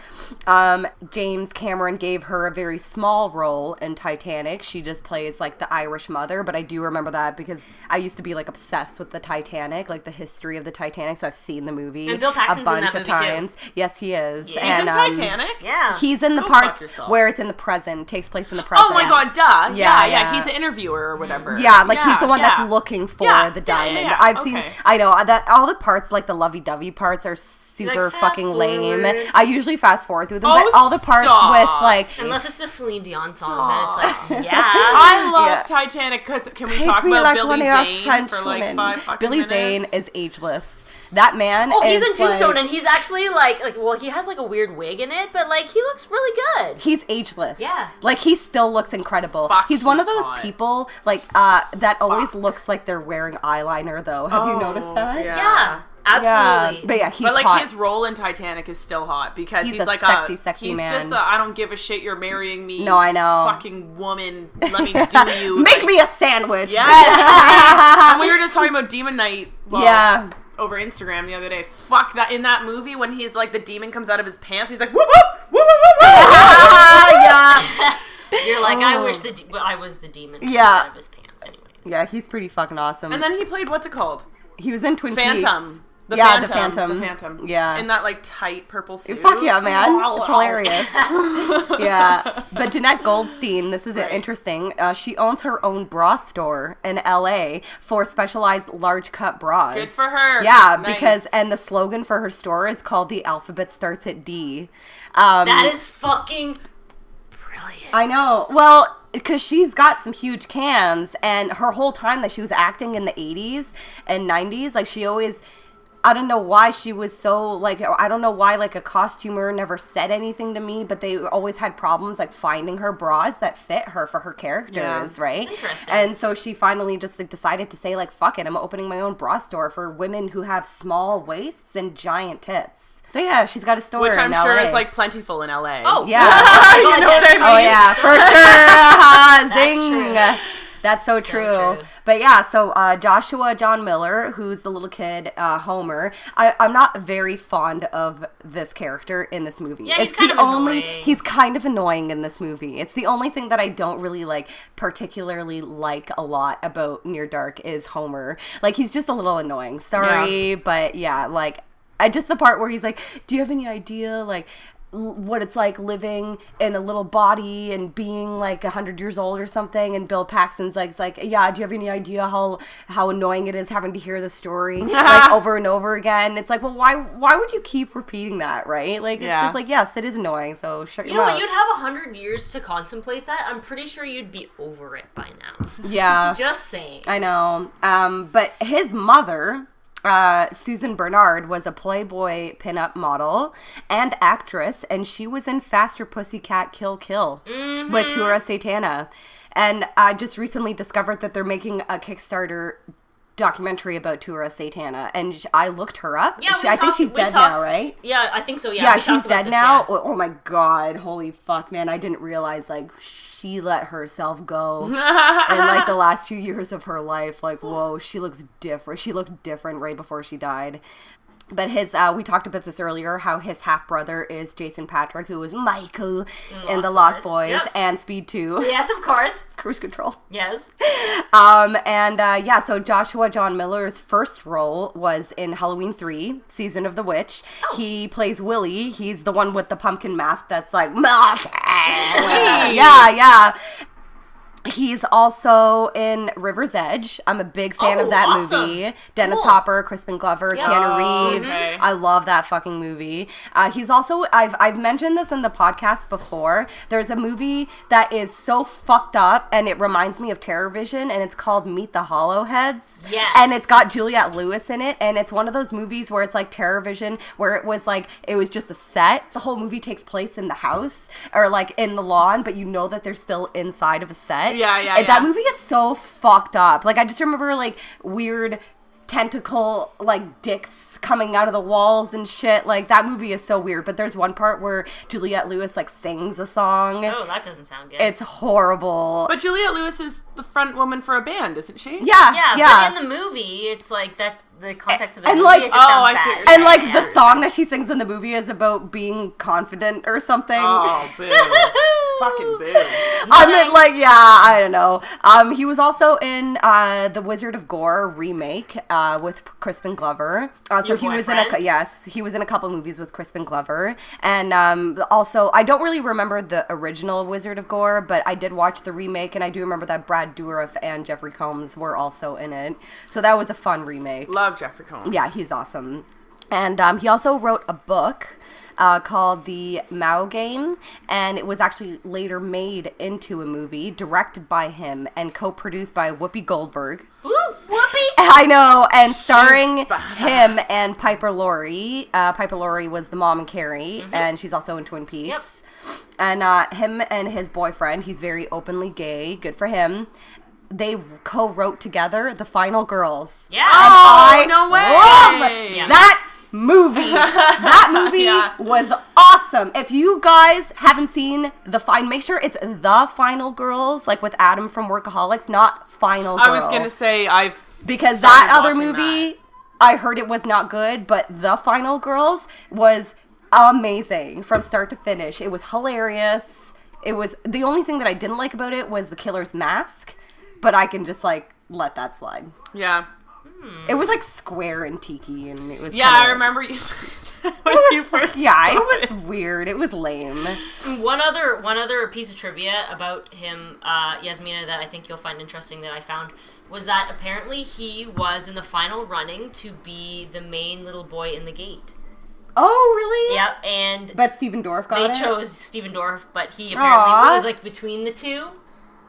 James Cameron gave her a very small role in Titanic. She just plays like the Irish mother, but I do remember that because I used to be like obsessed with the Titanic, like the history of the Titanic. So I've seen the movie And Bill Paxton's a bunch in of that movie, too. times. Yes, he is. Yeah. he's And, in Titanic. Yeah. He's in the Go fuck parts yourself. where it's in the present, takes place in the present. Oh my god, duh. Yeah, Yeah, yeah. he's an interviewer or whatever. Yeah, like he's the one yeah. that's looking for Yeah, the yeah, diamond. yeah, I've okay. seen, I know that all the parts, like the lovey-dovey parts, are super Like, fast fucking lame. forward. I usually fast forward through them, Oh, but all the parts stop. with like Unless it's the Celine Dion song, then it's like, yeah. I love Yeah. Titanic because can we paint talk me about like Billy one of your Zane French for like women. 5 fucking Billy minutes? Zane is ageless. That man. Oh, he's is in Tombstone, like, and he's actually like, well, he has like a weird wig in it, but like he looks really good. He's ageless. Yeah. Like, he still looks incredible. Fuck, he's one of he's those hot. people, like, that always looks like they're wearing eyeliner, though. Have you noticed that? Yeah, absolutely. Yeah. But yeah, he's But like hot. his role in Titanic is still hot because He's he's a like sexy he's man. just a I don't give a shit. You're marrying me. No, I know. Fucking woman. Let me do you. Make like, me a sandwich. Yes. And we were just talking about Demon Knight. Well, Yeah. Over Instagram the other day. Fuck that! In that movie, when he's like the demon comes out of his pants, he's like whoop whoop whoop whoop whoop. Yeah. You're like, I wish I was the demon. Yeah. Out of his pants, anyways. Yeah, he's pretty fucking awesome. And then he played what's it called? He was in Twin Phantom. Peaks. The Phantom. Yeah. In that, like, tight purple suit. Fuck yeah, man. It's hilarious. Yeah. But Jeanette Goldstein, this is interesting. She owns her own bra store in LA for specialized large cut bras. Good for her. Yeah, nice. and the slogan for her store is called "The Alphabet Starts at D." That is fucking brilliant. I know. Well, because she's got some huge cans, and her whole time that she was acting in the 80s and 90s, like, she always... I don't know why she was so, like, I don't know why, like, a costumer never said anything to me, but they always had problems, like, finding her bras that fit her for her characters, right? Interesting. And so she finally just, like, decided to say, like, fuck it, I'm opening my own bra store for women who have small waists and giant tits. So, yeah, she's got a store Which I'm in sure LA. is, like, plentiful in LA. Oh, Yeah. You know what I mean? Oh, yeah, for sure. Zing. That's true. That's so true. But yeah, so Joshua John Miller, who's the little kid, Homer, I'm not very fond of this character in this movie. Yeah, he's kind of annoying. He's kind of annoying in this movie. It's the only thing that I don't really particularly like a lot about Near Dark is Homer. Like, he's just a little annoying. Sorry, but yeah, like, just the part where he's like, do you have any idea, like, what it's like living in a little body and being like 100 years old or something? And Bill Paxton's like, yeah, do you have any idea how annoying it is having to hear the story like over and over again? It's like, well, why would you keep repeating that, right? Like, it's just like, yes, it is annoying, so shut your mouth. You know what, you'd have 100 years to contemplate that. I'm pretty sure you'd be over it by now. Yeah. Just saying. I know. But his mother, Susan Bernard, was a Playboy pinup model and actress, and she was in Faster Pussycat Kill Kill with Tura Satana. And I just recently discovered that they're making a Kickstarter documentary about Tura Satana, and I looked her up. Yeah, I think she's dead now, right? Yeah, I think so. Yeah, we she's talked about dead this, now. yeah. Oh my god, holy fuck, man! I didn't realize, like, she let herself go in like the last few years of her life. Like, whoa, she looks different. She looked different right before she died. But his, we talked about this earlier, how his half-brother is Jason Patrick, who was Michael in The Lost Boys Yep. and Speed 2. Yes, of course. Cruise Control. Yes. So Joshua John Miller's first role was in Halloween 3, Season of the Witch. Oh. He plays Willie. He's the one with the pumpkin mask that's like, yeah. He's also in River's Edge. I'm a big fan of that movie. Dennis Hopper, Crispin Glover, Yeah. Keanu Reeves. Okay. I love that fucking movie. He's also, I've mentioned this in the podcast before. There's a movie that is so fucked up, and it reminds me of Terror Vision, and it's called Meet the Hollowheads. Yes. And it's got Juliette Lewis in it, and it's one of those movies where it's like Terror Vision, where it was just a set. The whole movie takes place in the house, or like in the lawn, but you know that they're still inside of a set. Yeah. And that movie is so fucked up. Like, I just remember, like, weird tentacle, like, dicks coming out of the walls and shit. Like, that movie is so weird. But there's one part where Juliette Lewis, like, sings a song. Oh, that doesn't sound good. It's horrible. But Juliette Lewis is the front woman for a band, isn't she? Yeah. But in the movie, it's like that. The context of the And, movie, like- it just sounds I see bad. what you're And, saying. like, the song that she sings in the movie is about being confident or something. Oh, boo. Fucking boo. I mean, like, yeah, I don't know. He was also in the Wizard of Gore remake with Crispin Glover. Your he was boyfriend? he was in a couple movies with Crispin Glover. And also, I don't really remember the original Wizard of Gore, but I did watch the remake, and I do remember that Brad Dourif and Jeffrey Combs were also in it. So that was a fun remake. Love Jeffrey Combs. Yeah, he's awesome. And he also wrote a book called The Mao Game, and it was actually later made into a movie, directed by him and co-produced by Whoopi Goldberg. Woo, Whoopi! I know, and starring badass. him and Piper Laurie. Piper Laurie was the mom in Carrie, and she's also in Twin Peaks. And him and his boyfriend, he's very openly gay, good for him. They co-wrote together The Final Girls. Yeah. I no way. love Yeah. that movie. That movie was awesome. If you guys haven't seen make sure it's The Final Girls, like with Adam from Workaholics, not Final Girl. I was going to say, because started that other watching movie, I heard it was not good, but The Final Girls was amazing from start to finish. It was hilarious. It was, the only thing that I didn't like about it was the killer's mask, but I can just, like, let that slide. Yeah. It was like square and tiki, and it was I remember you said that when you first saw it was weird. It was lame. One other piece of trivia about him, Yasmina, that I think you'll find interesting that I found was that apparently he was in the final running to be the main little boy in the gate. Oh, really? Yep, and but Stephen Dorff got it? They chose Stephen Dorff, but he apparently was like between the two.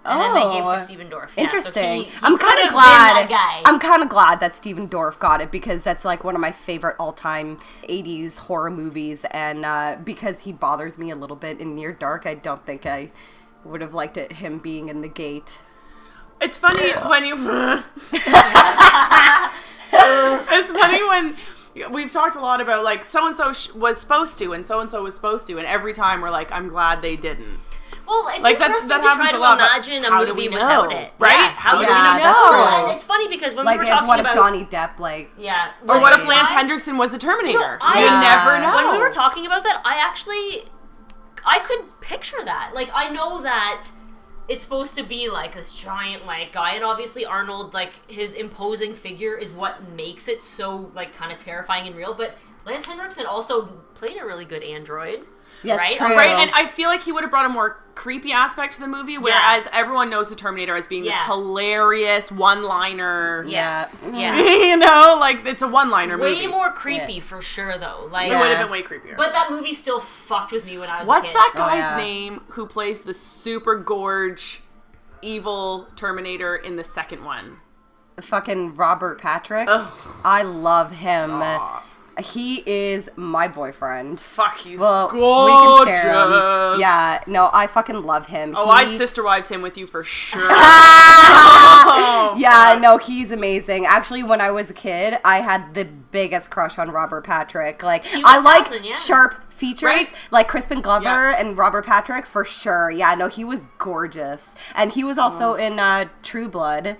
And then they gave it to Stephen Dorff. Yeah, interesting. So he I'm kind of glad. I'm kind of glad that Stephen Dorff got it because that's like one of my favorite all-time 80s horror movies, and because he bothers me a little bit in Near Dark, I don't think I would have liked him being in the gate. It's funny when you. It's funny when. We've talked a lot about like so and so was supposed to, and so was supposed to, and every time we're like, I'm glad they didn't. Well, it's like interesting to try to imagine a movie without it, right? Yeah, how do we know? That's and it's funny because when like, we were talking what about if Johnny Depp, or what if Lance Henriksen was the Terminator? You never know. When we were talking about that, I could picture that. Like, I know that it's supposed to be like this giant like guy, and obviously Arnold, like his imposing figure is what makes it so like kind of terrifying and real. But Lance Henriksen also played a really good android. Yeah, right? True. Right, and I feel like he would have brought a more creepy aspect to the movie, whereas everyone knows the Terminator as being this hilarious one-liner. Yes. Yeah. You know, like, it's a one-liner movie. Way more creepy, for sure, though. Like, it would have been way creepier. But that movie still fucked with me when I was a kid. What's that guy's name who plays the super gorge, evil Terminator in the second one? Fucking Robert Patrick. Ugh, I love him. stop. He is my boyfriend. Fuck, he's gorgeous. gorgeous. We can share him. Yeah, no, I fucking love him. I'd sister wives him with you for sure. Yeah, no, he's amazing. Actually, when I was a kid, I had the biggest crush on Robert Patrick. Like, I like sharp features, like Crispin Glover and Robert Patrick, for sure. Yeah, no, he was gorgeous. And he was also in True Blood.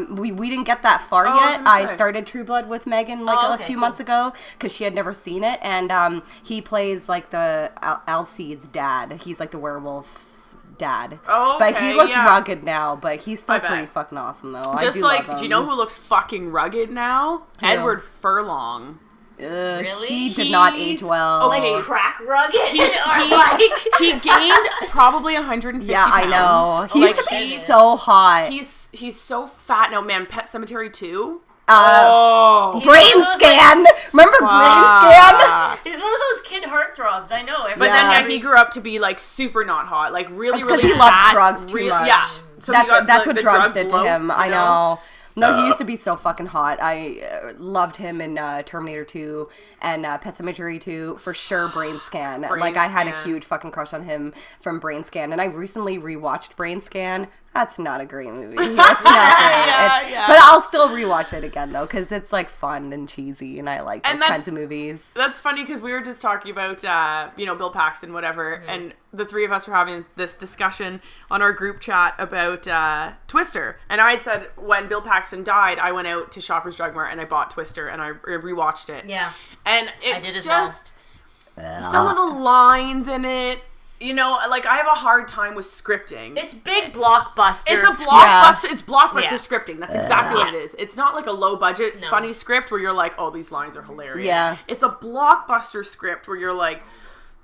We didn't get that far yet. I started True Blood with Megan a few months ago because she had never seen it. And he plays like the Alcide's dad. He's like the werewolf's dad. Oh, but he looks rugged now, but he's still pretty fucking awesome though. Just love him. do you know who looks fucking rugged now? Who? Edward Furlong. Really? He did not age well. Like crack rugged? He gained probably 150 pounds. I know. He used to be so hot. He's so fat now, man. Pet Sematary 2? Brain Scan! Remember Brain Scan? He's one of those kid heartthrobs, I know. But then he grew up to be like super not hot. Like really, really fat. Because he loved drugs too much. Yeah. So that's what drugs did to him. I know. No, he used to be so fucking hot. I loved him in Terminator 2 and Pet Sematary 2, for sure. Brain Scan. I had a huge fucking crush on him from Brain Scan, and I recently rewatched Brain Scan. That's not a great movie. It's not great. But I'll still rewatch it again, though, because it's, like, fun and cheesy, and I like those kinds of movies. That's funny, because we were just talking about, Bill Paxton, whatever, and the three of us were having this discussion on our group chat about Twister. And I had said, when Bill Paxton died, I went out to Shoppers Drug Mart, and I bought Twister, and I rewatched it. Yeah. And it's just some of the lines in it. You know, like, I have a hard time with scripting. It's big blockbuster. It's a blockbuster. Yeah. It's blockbuster scripting. That's exactly what it is. It's not like a low-budget, funny script where you're like, oh, these lines are hilarious. Yeah. It's a blockbuster script where you're like,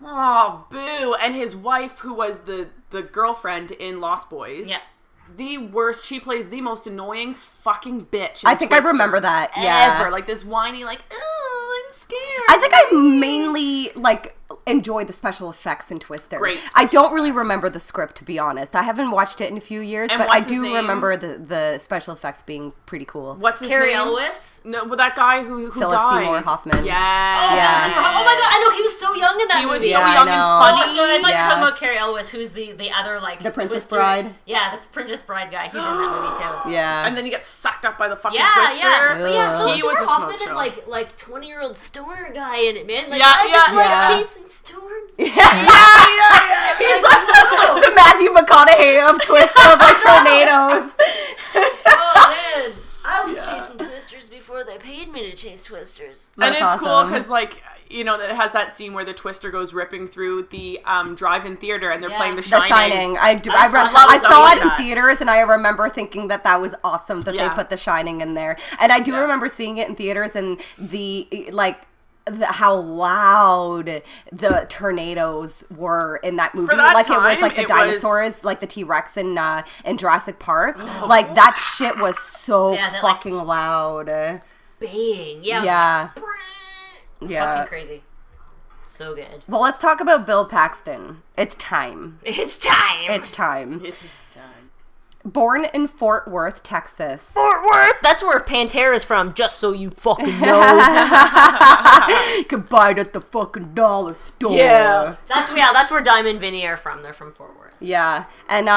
oh, boo. And his wife, who was the girlfriend in Lost Boys. Yeah. The worst. She plays the most annoying fucking bitch in I think Twister I remember that. Yeah. Ever. Like, this whiny, like, oh, I'm scared. I think I mainly, enjoy the special effects in Twister. Great. I don't really remember the script, to be honest. I haven't watched it in a few years, but I do remember the special effects being pretty cool. What's his Carrie name? Elwes? No, but that guy who Philip died. Seymour Hoffman. Yeah. Oh my god, I know, he was so young in that movie. He was so young and funny. Oh, sorry, I thought you were talking about Carrie Elwes, who's the other, the Princess Twister. Bride? Yeah, the Princess Bride guy. He's in that movie, too. Yeah. And then he gets sucked up by the fucking Yeah. Twister. But yeah, Philip Seymour Hoffman is like 20-year-old stoner guy in it, man. Like, I just like chasing storms. Yeah. He's like the Matthew McConaughey of Twister of tornadoes. Oh man, I was chasing Twisters before they paid me to chase Twisters. And That's it's awesome. cool because you know, that it has that scene where the Twister goes ripping through the drive-in theater and they're playing The The Shining. Shining. I saw it in theaters, and I remember thinking that was awesome that they put The Shining in there. And I do remember seeing it in theaters, and how loud the tornadoes were in that movie. Like time, it was like the dinosaurs, like the T-Rex in Jurassic Park. Like that shit was so fucking loud. Baying. Yeah. Fucking crazy. So good. Well, let's talk about Bill Paxton. It's time. It's time. It is time. Born in Fort Worth, Texas. Fort Worth? That's where Pantera's from, just so you fucking know. You can buy it at the fucking dollar store. Yeah. That's where Diamond Vinny are from. They're from Fort Worth. Yeah. And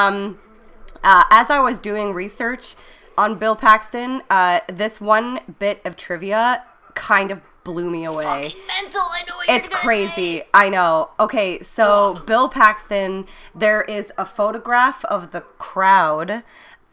as I was doing research on Bill Paxton, this one bit of trivia kind of blew me away. Fucking mental. I know what you're It's crazy. Say. I know. Okay, so awesome. Bill Paxton, there is a photograph of the crowd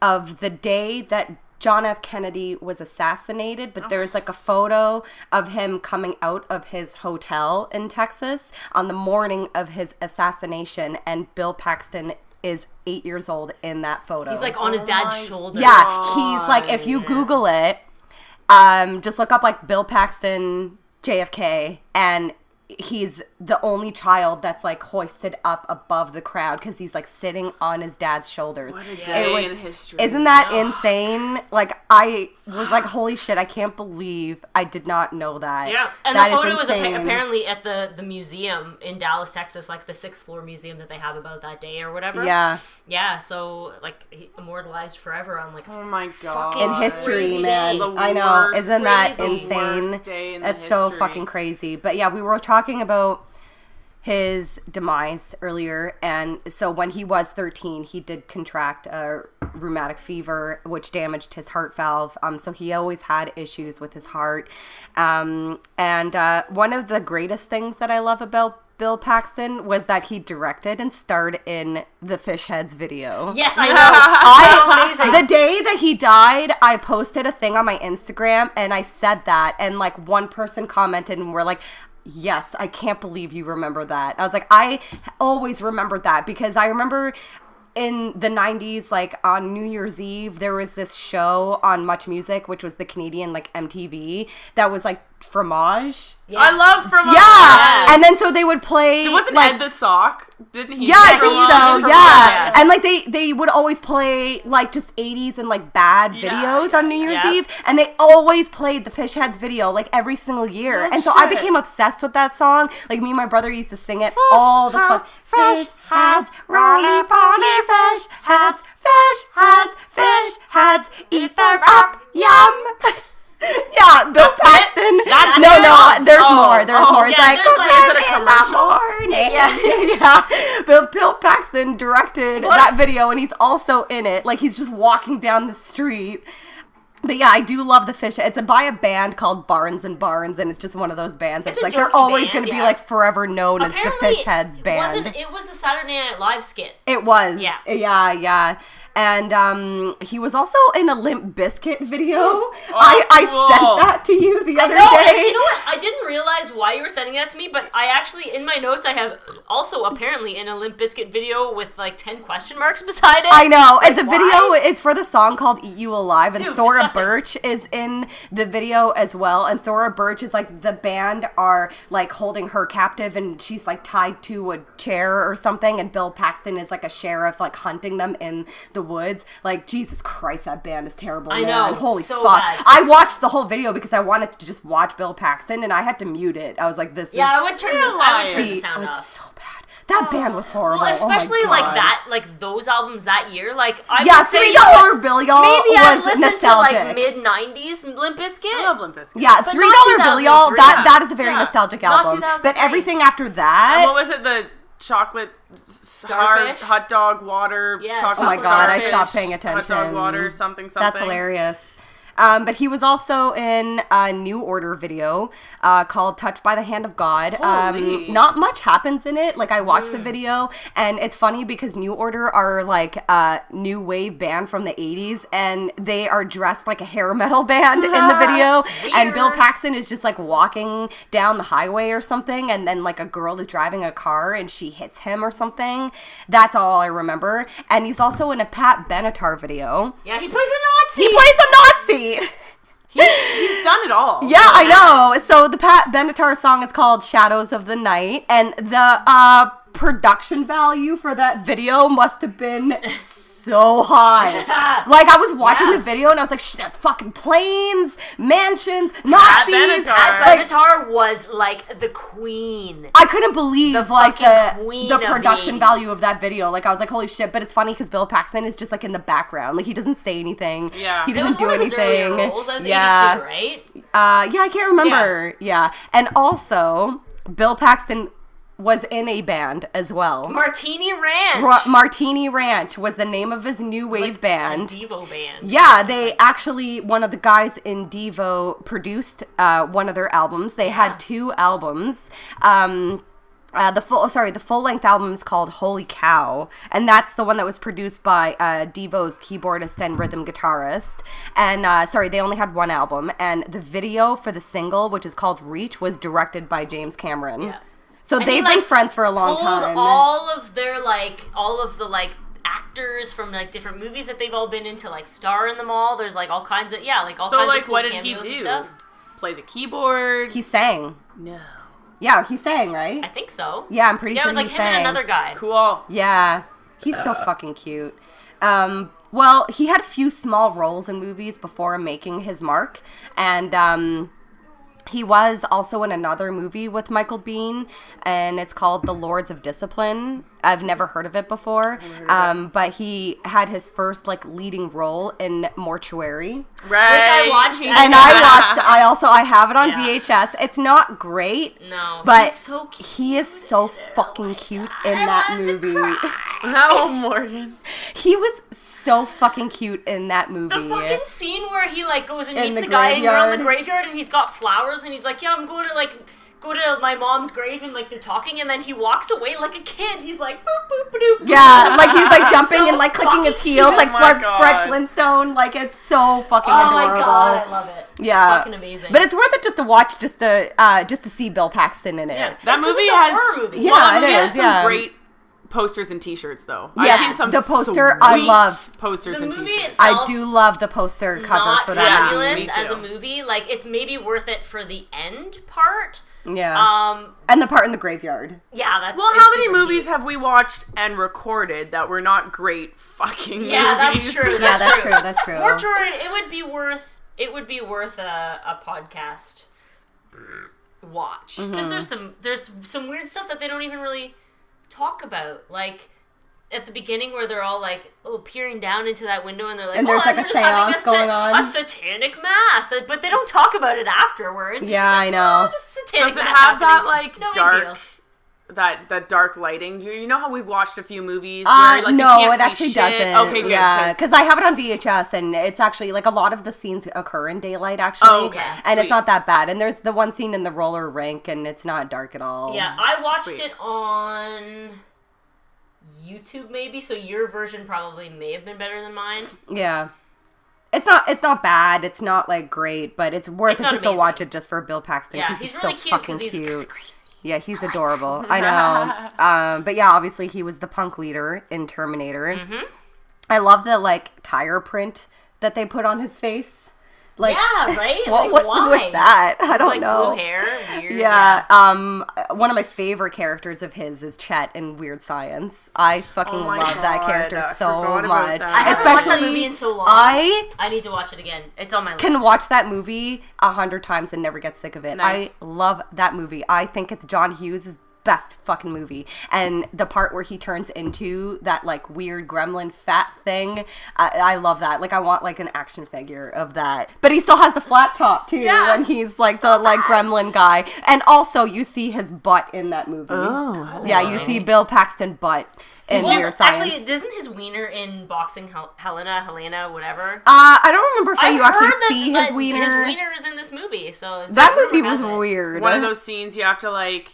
of the day that John F. Kennedy was assassinated, but there's like a photo of him coming out of his hotel in Texas on the morning of his assassination, and Bill Paxton is 8 years old in that photo. He's like on his dad's shoulder. Yeah, he's like, if you Google it, just look up like Bill Paxton JFK, and he's the only child that's like hoisted up above the crowd because he's like sitting on his dad's shoulders. What a day in history. Isn't that insane? Like, I was like, holy shit, I can't believe I did not know that. Yeah, and that the photo was insane. apparently at the museum in Dallas, Texas, like the 6th floor museum that they have about that day or whatever. Yeah. Yeah, so like he immortalized forever on like oh my god, in history, man. The I know, isn't that crazy. insane? That's so fucking crazy. But yeah, we were talking about his demise earlier, and so when he was 13, he did contract a rheumatic fever, which damaged his heart valve. So he always had issues with his heart. And one of the greatest things that I love about Bill Paxton was that he directed and starred in the Fish Heads video. Yes, I know. The day that he died, I posted a thing on my Instagram and I said that, and like one person commented and were like, yes, I can't believe you remember that. I was like, I always remembered that because I remember in the 90s, like on New Year's Eve, there was this show on Much Music, which was the Canadian like MTV, that was like Fromage. Yeah. I love Fromage. Yeah. And then so they would play. So wasn't like, Ed the Sock? Didn't he? Yeah, I think so. Yeah. And like they would always play like just 80s and like bad videos on New Year's Eve, and they always played the Fish Heads video like every single year. And so I became obsessed with that song. Like me and my brother used to sing it all the fuck. Fish heads, roly poly fish heads, fish heads, fish heads, eat them up, yum. Yeah, Bill Paxton. There's more. There's more. It's like, is it a commercial? Yeah. Bill Paxton directed that video, and he's also in it. Like, he's just walking down the street. But yeah, I do love the Fish. It's by a band called Barnes and Barnes, and it's just one of those bands. It's like they're always going to be like forever known as the Fish Heads band. It was the Saturday Night Live skit. It was. Yeah. And he was also in a Limp Bizkit video. I sent that to you the other day. You know what? I didn't realize why you were sending that to me, but I actually, in my notes, I have also apparently in a Limp Bizkit video with like 10 question marks beside it. I know. Like, the video is for the song called Eat You Alive, and Thora disgusting. Birch is in the video as well. And Thora Birch is like, the band are like holding her captive, and she's like tied to a chair or something, and Bill Paxton is like a sheriff like hunting them in the woods. Like, Jesus Christ, that band is terrible. I know. Holy so fuck. Bad. I watched the whole video because I wanted to just watch Bill Paxton, and I had to mute it. I was like, this is... I would turn the sound up. It's so bad. That band was horrible. Well, especially like that, like those albums that year. Like, I yeah, would say $3 Bill Y'all maybe was I listened nostalgic. to like mid-90s Limp Bizkit. I love Limp Bizkit. Yeah, but $3 Bill Y'all, that is a very nostalgic Not album. 2003. But everything after that... And what was it? The chocolate Starfish? hot dog water chocolate. Oh my god, I starfish, stopped paying attention. Hot dog water, something. That's hilarious. But he was also in a New Order video called Touched by the Hand of God. Holy. Not much happens in it. Like, I watched the video, and it's funny because New Order are like a new wave band from the 80s, and they are dressed like a hair metal band in the video. And Bill Paxton is just like walking down the highway or something, and then like a girl is driving a car and she hits him or something. That's all I remember. And he's also in a Pat Benatar video. Yeah, he plays a Nazi. He plays a Nazi. He's done it all. Yeah, I know. So the Pat Benatar song is called Shadows of the Night, and the production value for that video must have been so high. Like, I was watching the video and I was like, there's fucking planes, mansions, Nazis. Pat Benatar was like the queen. I couldn't believe the production of value of that video. Like, I was like, holy shit. But it's funny because Bill Paxton is just like in the background. Like, he doesn't say anything. Yeah. He doesn't do anything. anything. It was one of his earlier roles. That was 82, right? Yeah, I can't remember. Yeah. And also, Bill Paxton was in a band as well. Martini Ranch. Martini Ranch was the name of his new wave band. A Devo band. Yeah, they actually, one of the guys in Devo produced one of their albums. They had 2 albums. The full length album is called Holy Cow, and that's the one that was produced by Devo's keyboardist and rhythm guitarist. And they only had 1 album, and the video for the single, which is called Reach, was directed by James Cameron. Yeah. So And they've been friends for a long time. All of the actors from like different movies that they've all been in to like star in them all. There's like all kinds of kinds of cool what did he cameos and do? stuff. Play the keyboard? He sang. No. Yeah, he sang, right? I think so. Yeah, I'm pretty Yeah, sure it was like he him sang. and another guy. Cool. Yeah, he's so fucking cute. Well, he had a few small roles in movies before making his mark, and he was also in another movie with Michael Biehn, and it's called The Lords of Discipline. I've never heard of it before, but he had his first like leading role in Mortuary, Right. Which I watched. and I have it on VHS. It's not great, No, but he's so cute. he is so fucking cute in that movie. Oh, Morgan. He was so fucking cute in that movie. The fucking scene where he like goes and In meets the the guy and you're on the graveyard. graveyard and he's got flowers and he's like, yeah, I'm going to go to my mom's grave, and like they're talking and then he walks away like a kid. He's like boop boop boop. Yeah, like he's like jumping So and like clicking his fucking heels cute. like Oh my Fred God. Flintstone. Like, it's so fucking Oh adorable. my god, I love it. Yeah, It's fucking amazing. But it's worth it just to watch, just to see Bill Paxton in it. Yeah. That Because movie it's a has horror movie. Yeah, that it movie has is, some yeah. great posters and T-shirts, though. Yeah, I've seen some the poster sweet I love. posters The and movie T-shirts. itself, I do love the poster cover not for that fabulous me as a too. movie. Like, it's maybe worth it for the end part. movie. Yeah, and the part in the graveyard. Yeah, that's Well, it's how many super movies cute. have we watched and recorded that were not great fucking movies? Yeah, that's true. Yeah, that's true. That's true. Mortuary, it would be worth a podcast watch, because there's some weird stuff that they don't even really talk about, like at the beginning where they're all like peering down into that window and they're like, And there's, like, a they're just having seance going on. a satanic mass, but they don't talk about it afterwards. It's Yeah, just like, I know. just a satanic Does it mass have that happening. like No big dark, deal. that dark lighting? You know how we've watched a few movies where like no, you can't it see actually shit? doesn't. Okay, good. Yeah, because I have it on VHS, and it's actually like a lot of the scenes occur in daylight, actually. Oh, okay. And it's Sweet. not that bad. And there's the one scene in the roller rink, and it's not dark at all. Yeah, I watched Sweet. it on YouTube maybe, so your version probably may have been better than mine. Yeah. It's not bad. It's not like great, but it's worth It's it not just to amazing. watch it just for Bill Paxton, Yeah, because he's he's really so cute fucking because he's kind cute. of crazy. Yeah, he's adorable. I know. But yeah, obviously he was the punk leader in Terminator. Mm-hmm. I love the like tire print that they put on his face. Like, Yeah, right? what Like, was why? with that? I It's don't like know. blue hair, weird. Yeah. One of my favorite characters of his is Chet in Weird Science. I fucking Oh my love that God, character I so forgot about much. that. I haven't watched that movie in so long. I I need to watch it again. It's on my list. can watch that movie 100 times and never get sick of it. Nice. I love that movie. I think it's John Hughes' best fucking movie. And the part where he turns into that like weird gremlin fat thing, I love that. Like, I want like an action figure of that. But he still has the flat top too, Yeah. and he's like the like gremlin guy. And also you see his butt in that movie. Oh, Yeah, you see Bill Paxton butt in Weird Science. Actually, isn't his wiener in Boxing Helena, whatever? I don't remember if you actually see his wiener. His wiener is in this movie, so that movie was weird. One of those scenes you have to pause.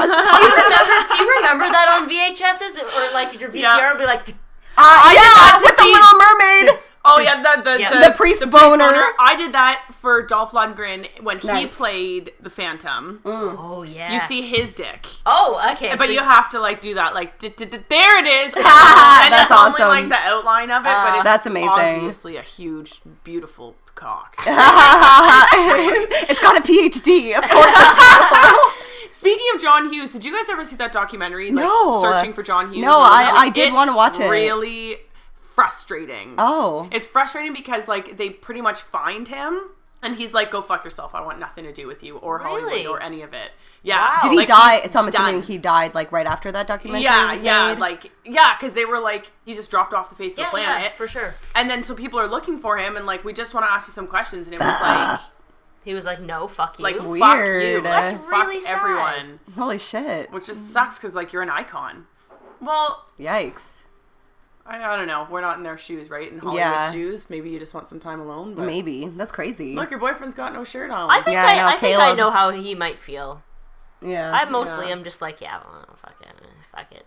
Do you remember that on VHSs or like your VCR would be like? With the Little Mermaid. Oh yeah, the priest boner. I did that for Dolph Lundgren when he played the Phantom. Oh yeah. You see his dick. Oh okay. But you have to like do that like there it is. And that's it's awesome. only like the outline of it, but it's that's amazing. Obviously a huge, beautiful cock. It's got a PhD. Of course, it's beautiful. Speaking of John Hughes, did you guys ever see that documentary? Like, No. Searching for John Hughes. No, I did want to watch it. Really frustrating. Oh. It's frustrating because like they pretty much find him and he's like, go fuck yourself. I want nothing to do with you or Hollywood or any of it. Yeah. Wow. Did he like, die? So I'm assuming he died like right after that documentary was made? Because they were like, he just dropped off the face of the planet. Yeah, for sure. And then so people are looking for him and like, we just want to ask you some questions. And it was like... He was like, no, fuck you. Like, Weird. fuck you. That's Fuck really sad. everyone. Holy shit. Which just sucks because like, you're an icon. Well... Yikes. I don't know. We're not in their shoes, right? In Hollywood shoes. Maybe you just want some time alone. But Maybe. That's crazy. look, your boyfriend's got no shirt on. I think I think I know how he might feel. Yeah. I mostly am just like, yeah, well, fuck it.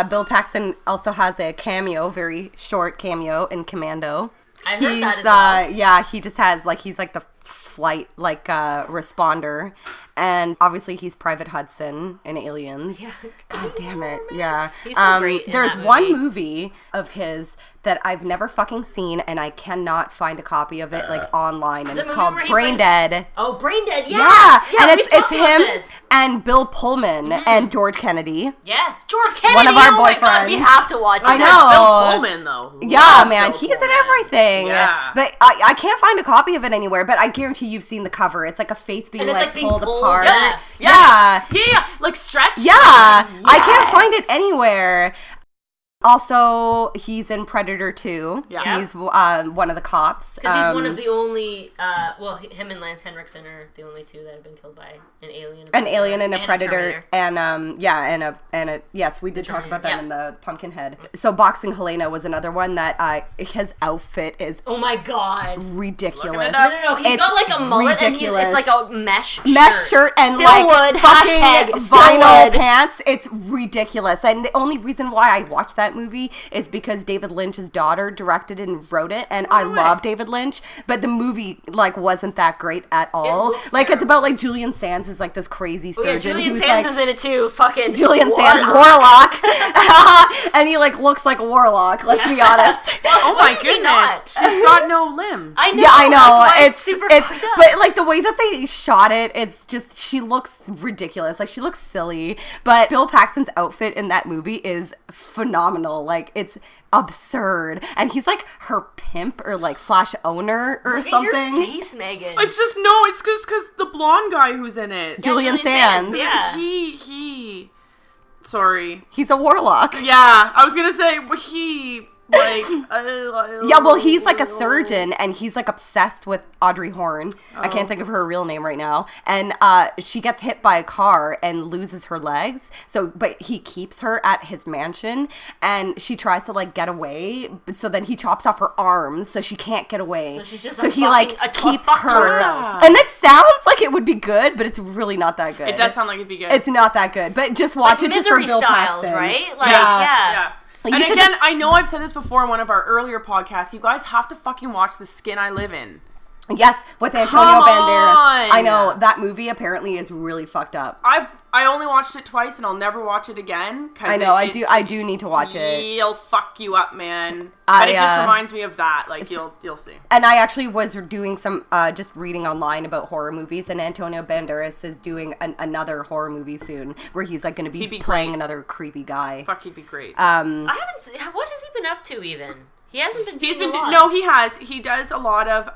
Bill Paxton also has a cameo, very short cameo in Commando. I heard that as well. Yeah, he just has he's like the flight responder, and obviously he's Private Hudson in Aliens. Yeah. God damn it, yeah. He's so great in There's that one movie. movie of his that I've never fucking seen, and I cannot find a copy of it online, and it a it's movie called where he Brain plays- Dead. Oh, Brain Dead, yeah. Yeah, and we've it's talked about him this. and Bill Pullman and George Kennedy. Yes, George Kennedy. One of our oh my God, boyfriends. we have to watch it. I know. Bill Pullman, though. Yeah, Love man, Bill he's in Pullman. everything. Yeah. But I can't find a copy of it anywhere, but I guarantee you've seen the cover. It's like a face being And it's, being pulled pulled, apart. yeah. Yeah. Like stretched. Yeah. I can't Yes. find it anywhere. Also, he's in Predator 2. Yeah. He's one of the cops. Because he's one of the only, him and Lance Henriksen are the only two that have been killed by an alien. An alien and a predator, Terminator. and yes, we did talk about that yeah. in the Pumpkinhead. So Boxing Helena was another one that his outfit is Oh my God. ridiculous. No. He's It's got like a mullet ridiculous. and it's like a mesh shirt and Still like wood, fucking hashtag vinyl still wood. pants. It's ridiculous. And the only reason why I watched that movie is because David Lynch's daughter directed and wrote it, and I love David Lynch, but the movie wasn't that great at all. looks It's about Julian Sands is this crazy surgeon Julian who's Sands is in it too. Fucking Julian warlock. Sands warlock, and he looks like a warlock. Let's be honest. Oh Why my is he not? goodness. She's got no limbs. I know. Yeah, I know. That's why It's super it's fucked up. but the way that they shot it, it's just she looks ridiculous. She looks silly. But Bill Paxton's outfit in that movie is phenomenal. It's absurd, and he's her pimp or / owner or Look at something. your face, Megan. It's just because the blonde guy who's in it. Julian Sands. Yeah. He. Sorry. He's a warlock. Yeah, I was gonna say he Yeah, well, he's a surgeon, and he's obsessed with Audrey Horne. I can't think of her real name right now. And she gets hit by a car and loses her legs. But he keeps her at his mansion, and she tries to get away. So then he chops off her arms, so she can't get away. So she's just he keeps fuck to her. herself. And it sounds like it would be good, but it's really not that good. It does sound like it'd be good. It's not that good, but just watch it just for Misery Bill Styles, Paxton. right? Yeah. You And should again, just- I know I've said this before in one of our earlier podcasts. You guys have to fucking watch The Skin I Live In. Yes, with Antonio Come Banderas. on! I know that movie apparently is really fucked up. I only watched it twice, and I'll never watch it again. I know. I do need to watch it. It'll fuck you up, man. But it just reminds me of that. You'll see. And I actually was doing some just reading online about horror movies, and Antonio Banderas is doing another horror movie soon where he's going to be playing great. another creepy guy. Fuck, he'd be great. I haven't seen, what has he been up to even? He hasn't been doing a lot. No, he has. He does a lot of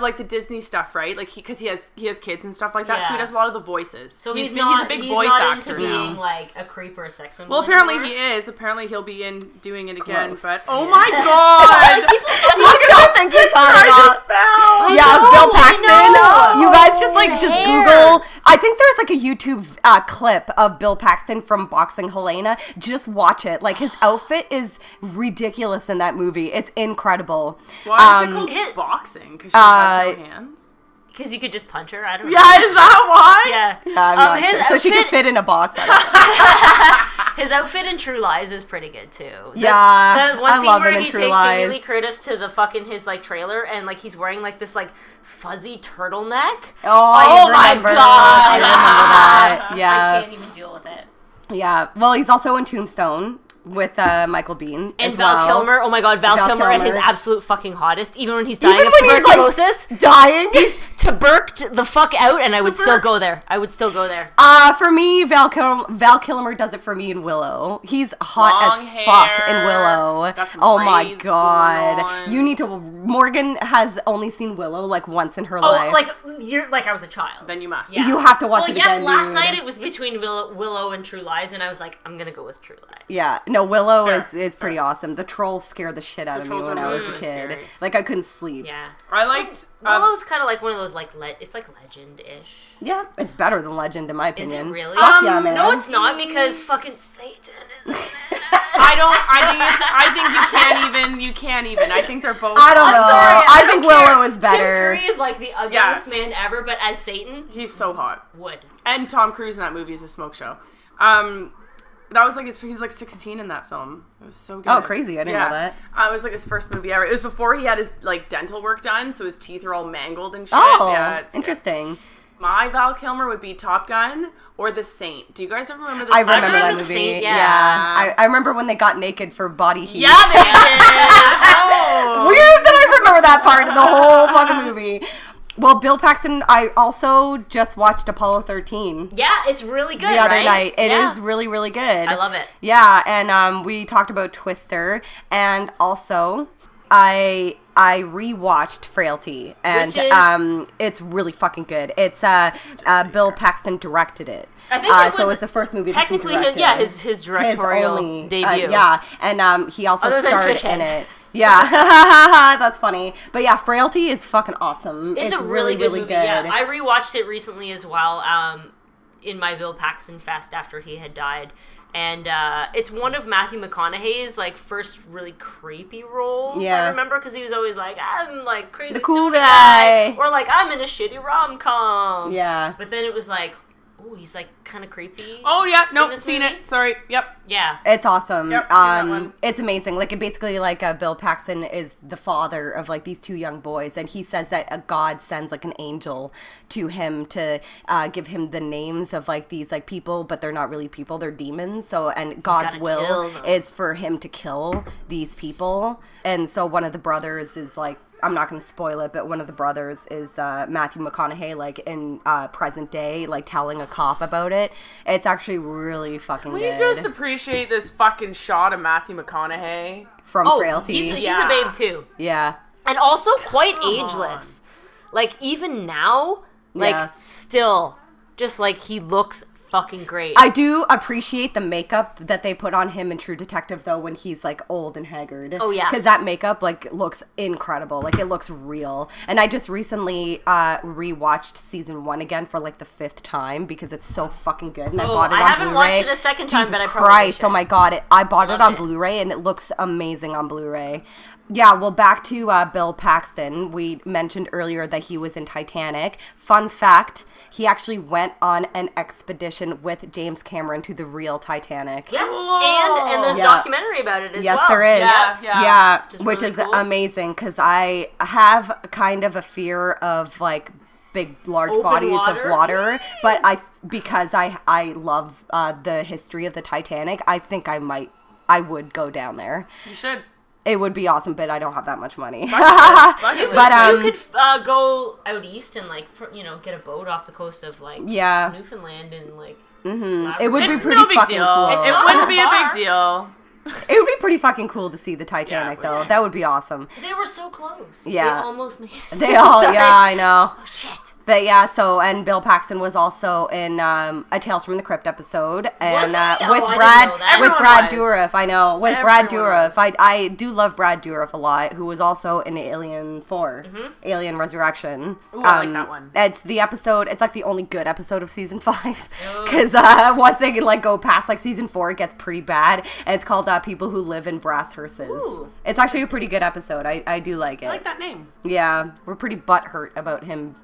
like the Disney stuff, right? Like because he has kids and stuff like that. So he does a lot of the voices. So he's a big he's voice not actor into being now. like a creep or a sex symbol. Well, apparently anymore. he is. Apparently he'll be doing it again. Gross. But oh my god, You still think he's hot enough? Yeah, Bill Paxton. You guys just Google. I think there's like a YouTube clip of Bill Paxton from Boxing Helena. Just watch it. Like his outfit is ridiculous in that movie. It's incredible. Why is it called boxing? Because she has no hands. Because you could just punch her. I don't know. Yeah, is that why? Yeah. I'm not sure. So she could fit in a box. His outfit in True Lies is pretty good too. Yeah, the one I scene love where him in he True takes Lies. Jamie Lee Curtis to the fucking his like trailer and like he's wearing like this like fuzzy turtleneck. Oh my God! I remember that. Yeah, I can't even deal with it. Yeah. Well, he's also in Tombstone with Michael Biehn And as Val well. Kilmer. Oh my God, Val Kilmer at his Kilmer. absolute fucking hottest. Even when he's dying Even of when he's, like, tuberculosis, dying. he's tuberked the fuck out, and I would still go there. For me, Val Kilmer does it for me in Willow. He's hot Long as fuck in hair. Willow. Got some Oh my braids god. going on. You need to. Morgan has only seen Willow like once in her Oh, life. like you're like I was a child. Then you must. Yeah. You have to watch Well, it yes, again. last dude. night it was between Willow and True Lies, and I was like, I'm gonna go with True Lies. Yeah, no, Willow Fair. is pretty awesome. The trolls scared the shit out of me trolls when are I was a really kid. scary. Like I couldn't sleep. Yeah. I liked Willow's kind of like one of those like it's like legend-ish. Yeah, it's better than Legend in my Is opinion. it really? Fuck yeah, man. No, it's not because fucking Satan is in it. I think you can't even. I think they're both. I don't I'm know. sorry. I don't think care. Willow is better. Tim Curry is like the ugliest man ever, but as Satan, He's so hot. would. And Tom Cruise in that movie is a smoke show. That was like he was like 16 in that film. It was so good. Oh, crazy. I didn't know that. It was like his first movie ever. It was before he had his like dental work done, so his teeth are all mangled and shit. Oh, yeah, it's good. interesting. My Val Kilmer would be Top Gun or The Saint. Do you guys ever remember The I Saint? remember that The movie. Saint, yeah. yeah. I remember when they got naked for body heat. Yeah, they did. Oh. Weird that I remember that part of the whole fucking movie. Well, Bill Paxton, I also just watched Apollo 13 Yeah, it's really good. the other right? night. It Yeah. is really, really good. I love it. Yeah, and we talked about Twister, and also I rewatched Frailty, and Which is- it's really fucking good. It's Bill Paxton directed it. I think it so was it's the first movie that he technically directed. his directorial only, debut. yeah, and he also Other than starred Fish in Heads. it. Yeah, that's funny. But yeah, Frailty is fucking awesome. It's a really good movie. good. Yeah, I rewatched it recently as well. In my Bill Paxton fest after he had died, and it's one of Matthew McConaughey's like first really creepy roles. Yeah. I remember because he was always like, I'm like crazy The cool stupid guy. or like I'm in a shitty rom com. Yeah. But then it was like, oh, he's like kind of creepy. Oh yeah, in nope, this seen movie. it. Sorry, yep. Yeah. It's awesome. Yep, seen that one. It's amazing. Like, it basically, like, Bill Paxton is the father of, like, these two young boys, and he says that a god sends, like, an angel to him to give him the names of, like, these, like, people, but they're not really people, they're demons. So, and God's gotta will kill them. is for him to kill these people. And so one of the brothers is, like, I'm not going to spoil it, but one of the brothers is Matthew McConaughey, like, in present day, like, telling a cop about it. It's actually really fucking Can good. you just appreciate this fucking shot of Matthew McConaughey? From Oh, Frailty. he's Yeah. a babe too. Yeah. And also quite Come ageless. Like even now, like Yeah. still just like he looks fucking great. I do appreciate the makeup that they put on him in True Detective, though, when he's, like, old and haggard. Oh, yeah. Because that makeup, like, looks incredible. Like, it looks real. And I just recently rewatched season 1 again for, like, the 5th time because it's so fucking good. And I bought it on I haven't Blu-ray. watched it a second time, Jesus but I probably Christ, should. oh my God. I bought it Love on it. Blu-ray, and it looks amazing on Blu-ray. Yeah, well, back to Bill Paxton. We mentioned earlier that he was in Titanic. Fun fact, he actually went on an expedition with James Cameron to the real Titanic. yeah. Whoa. And there's a Yeah. documentary about it as Yes, well. there is. Yeah. Just which really is cool. amazing because I have kind of a fear of, like, big, large Open bodies water? of water, but because I love the history of the Titanic, I think I would go down there. You should. It would be awesome, but I don't have that much money. Bucket list. But, You could go out east and like get a boat off the coast of like Yeah. Newfoundland and like It would be It's pretty no big fucking deal. cool. It's It not wouldn't that be a far. big deal. It would be pretty fucking cool to see the Titanic, though. That would be awesome. They were so close. Yeah. They almost made it. They all, yeah, I know. Oh, shit. But yeah, so, and Bill Paxton was also in a Tales from the Crypt episode. And with Brad Dourif, I know. With Brad Dourif. I do love Brad Dourif a lot, who was also in Alien 4, Alien Resurrection. Ooh, I like that one. It's the episode, it's like the only good episode of season 5. Because once they like go past like season 4, it gets pretty bad. And it's called People Who Live in Brass Hearses. Ooh, it's actually a pretty good episode. I do like it. I like that name. Yeah, we're pretty butthurt about him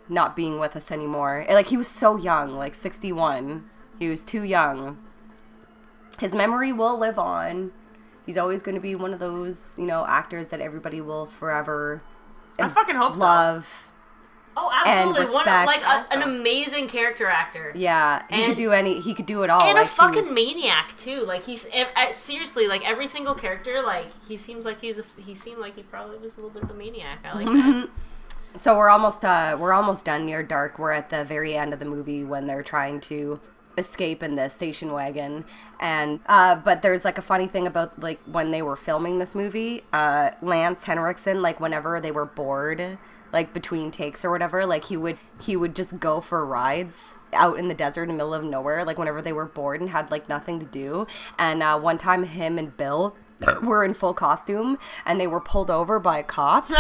not being with us anymore. Like, he was so young, like 61. He was too young. His memory will live on. He's always going to be one of those, actors that everybody will forever I fucking hope love. Oh, absolutely. And respect. An amazing character actor. Yeah, he could do it all. And a fucking maniac too. Like, he's seriously, like, every single character, like, he seemed like he probably was a little bit of a maniac. I like that. So we're almost done near dark. We're at the very end of the movie when they're trying to escape in the station wagon, and but there's like a funny thing about like when they were filming this movie, Lance Henriksen, like whenever they were bored, like between takes or whatever, like he would just go for rides out in the desert in the middle of nowhere, like whenever they were bored and had like nothing to do. And one time him and Bill were in full costume and they were pulled over by a cop.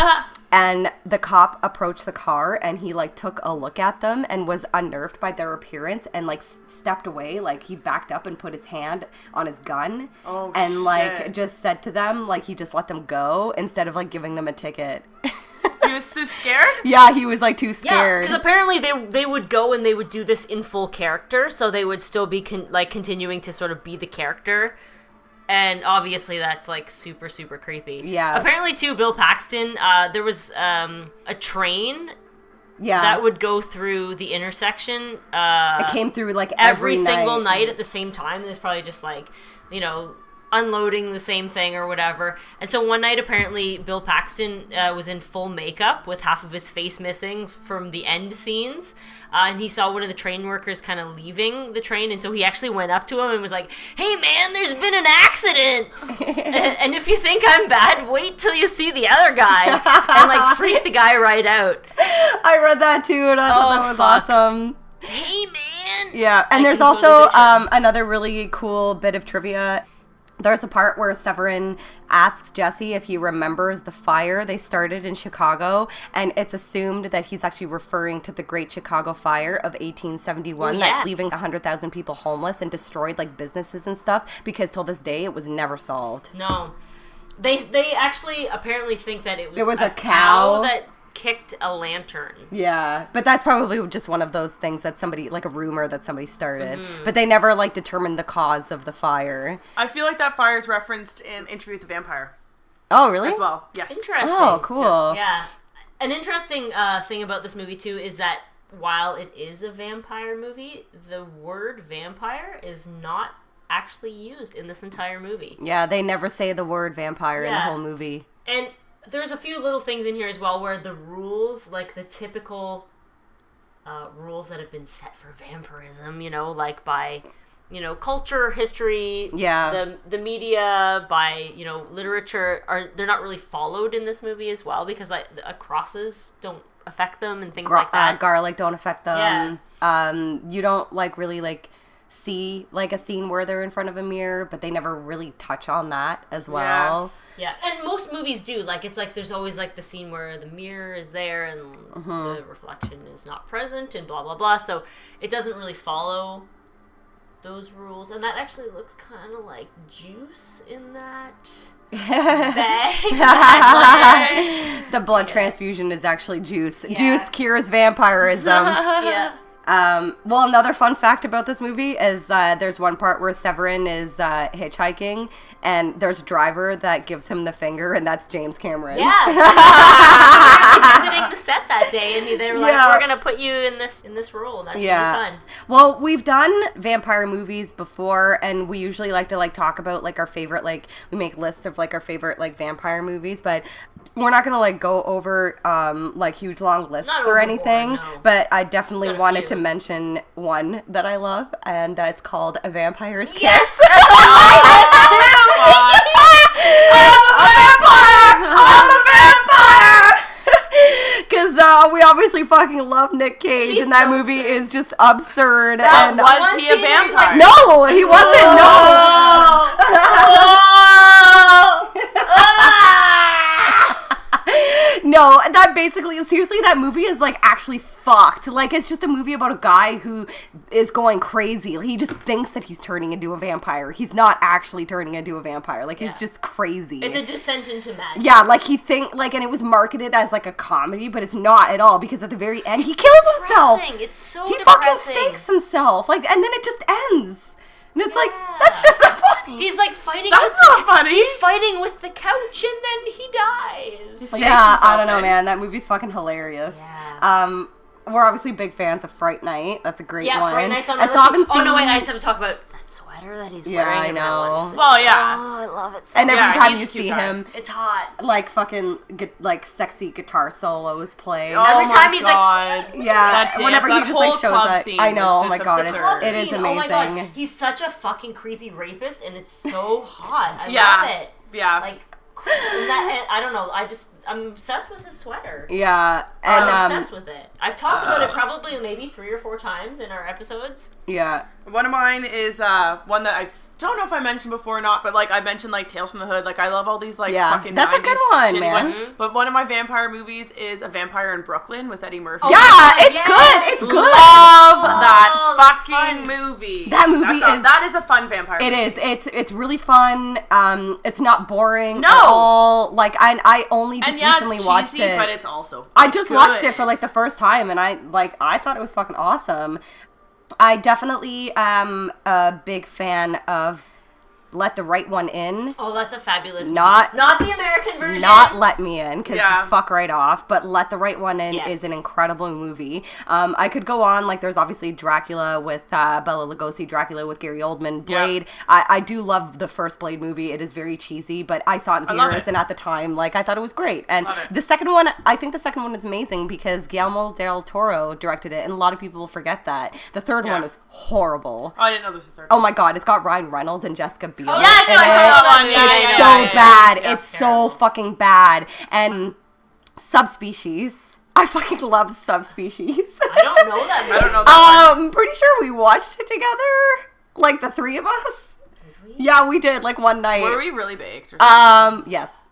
And the cop approached the car and he like took a look at them and was unnerved by their appearance and like stepped away. Like he backed up and put his hand on his gun and like just said to them, like he just let them go instead of like giving them a ticket. He was too scared? Yeah, he was like too scared. Yeah, because apparently they would go and they would do this in full character, so they would still be continuing to sort of be the character. And obviously that's, like, super, super creepy. Yeah. Apparently, too, Bill Paxton, there was a train that would go through the intersection. It came through, like, every single night at the same time. There's probably just, like, unloading the same thing or whatever. And so one night, apparently, Bill Paxton was in full makeup with half of his face missing from the end scenes. And he saw one of the train workers kind of leaving the train. And so he actually went up to him and was like, "Hey, man, there's been an accident. And if you think I'm bad, wait till you see the other guy." And, like, freak the guy right out. I read that, too, and I thought that was awesome. Hey, man. Yeah, and there's also another really cool bit of trivia. There's a part where Severin asks Jesse if he remembers the fire they started in Chicago, and it's assumed that he's actually referring to the Great Chicago Fire of 1871, like leaving 100,000 people homeless and destroyed like businesses and stuff, because till this day it was never solved. No. They actually apparently think that it was a cow that kicked a lantern. Yeah, but that's probably just one of those things that somebody, like a rumor that somebody started. But they never like determined the cause of the fire. I feel like that fire is referenced in Interview with the Vampire. Oh, really? As well, yes. Interesting. Oh, cool. Yes. Yeah. An interesting thing about this movie, too, is that while it is a vampire movie, the word vampire is not actually used in this entire movie. Yeah, they never say the word vampire in the whole movie. And there's a few little things in here as well where the rules, like the typical rules that have been set for vampirism, like by, culture, history, the media, by, literature, they're not really followed in this movie as well, because like crosses don't affect them and things like that. Garlic don't affect them. Yeah. You don't really see like a scene where they're in front of a mirror, but they never really touch on that as well. Yeah, and most movies do. Like, it's like there's always like the scene where the mirror is there and the reflection is not present and blah, blah, blah. So it doesn't really follow those rules. And that actually looks kind of like juice in that bag. The blood transfusion is actually juice. Yeah. Juice cures vampirism. Yeah. Well, another fun fact about this movie is there's one part where Severin is hitchhiking, and there's a driver that gives him the finger, and that's James Cameron. Yeah, visiting the set that day, and they were like, "We're gonna put you in this role." That's really fun. Well, we've done vampire movies before, and we usually like to talk about our favorite we make lists of our favorite vampire movies, but we're not gonna go over huge long lists or anything. No. But I definitely wanted to mention one that I love, and it's called A Vampire's Kiss. Yes! obviously fucking love Nick Cage, He's and that so one absurd. is just absurd. That and was he a scene where he's vampire? no, he wasn't. No, that basically, seriously, that movie is like actually fucked. Like, it's just a movie about a guy who is going crazy. He just thinks that he's turning into a vampire. He's not actually turning into a vampire. Like, he's just crazy. It's a descent into madness. Yeah, like and it was marketed as like a comedy, but it's not at all, because at the very end he kills himself. It's so He depressing. fucking stakes himself. Like, and then it just ends. And it's like, that's just so funny. He's like fighting. That's not funny. He's fighting with the couch, and then he dies. Yeah, I don't know, man. That movie's fucking hilarious. Yeah. We're obviously big fans of Fright Night. That's a great one. Yeah, Fright Night's on I my still haven't list. Oh no, seen- wait! I just have to talk about that sweater that he's Yeah, wearing. I in know. That one scene. Well, yeah. Oh, I love it so And every Yeah, time he's you a cute see guy. him, It's hot. like fucking like sexy guitar solos playing. Oh Every my time he's like- God. Yeah, That dance, whenever he that just like whole shows club up. scene I know. is Oh my just god, absurd. Club it is scene, amazing. Oh my god, he's such a fucking creepy rapist, and it's so hot. I Yeah. love it. Yeah. Like, and I don't know. I'm obsessed with his sweater. Yeah, and I'm obsessed with it. I've talked about it probably maybe 3 or 4 times in our episodes. yeah, One of mine is one that I don't know if I mentioned before or not, but like I mentioned like Tales from the Hood. Like I love all these like Yeah, fucking that's a 90s good one, shitty man. ones. But one of my vampire movies is A Vampire in Brooklyn with Eddie Murphy. yeah, God, it's yes. good. It's good. Love that Oh, that's fucking fun. movie. That movie that is a fun vampire It movie. is. It's really fun. It's not boring No. at all. Like I only just And yeah, recently it's watched cheesy, it. but it's also I just watched it good. for like the first time, and I thought it was fucking awesome. I definitely am a big fan of Let the Right One In. Oh, that's a fabulous Not- movie. Not the American version. Not Let Me In, because Yeah. fuck right off, but Let the Right One In Yes. is an incredible movie. I could go on, like there's obviously Dracula with Bela Lugosi, Dracula with Gary Oldman, Blade. Yeah. I do love the first Blade movie. It is very cheesy, but I saw it in I love theaters, it. and at the time, like I thought it was great. And Love it. the second one, I think the second one is amazing because Guillermo del Toro directed it, and a lot of people forget that. The third Yeah. one is horrible. Oh, I didn't know there was a third. Oh my god, it's got Ryan Reynolds and Jessica Biel. Oh, yes, in I saw it. that one. Yeah, It's yeah, so yeah, yeah, bad. yeah. It's so Terrible. fucking bad. And Subspecies. I fucking love Subspecies. I don't know that movie. I don't know that one. Pretty sure we watched it together. Like the three of us. Did we? Yeah, we did. Like one night. Were we really baked? Or something? Yes.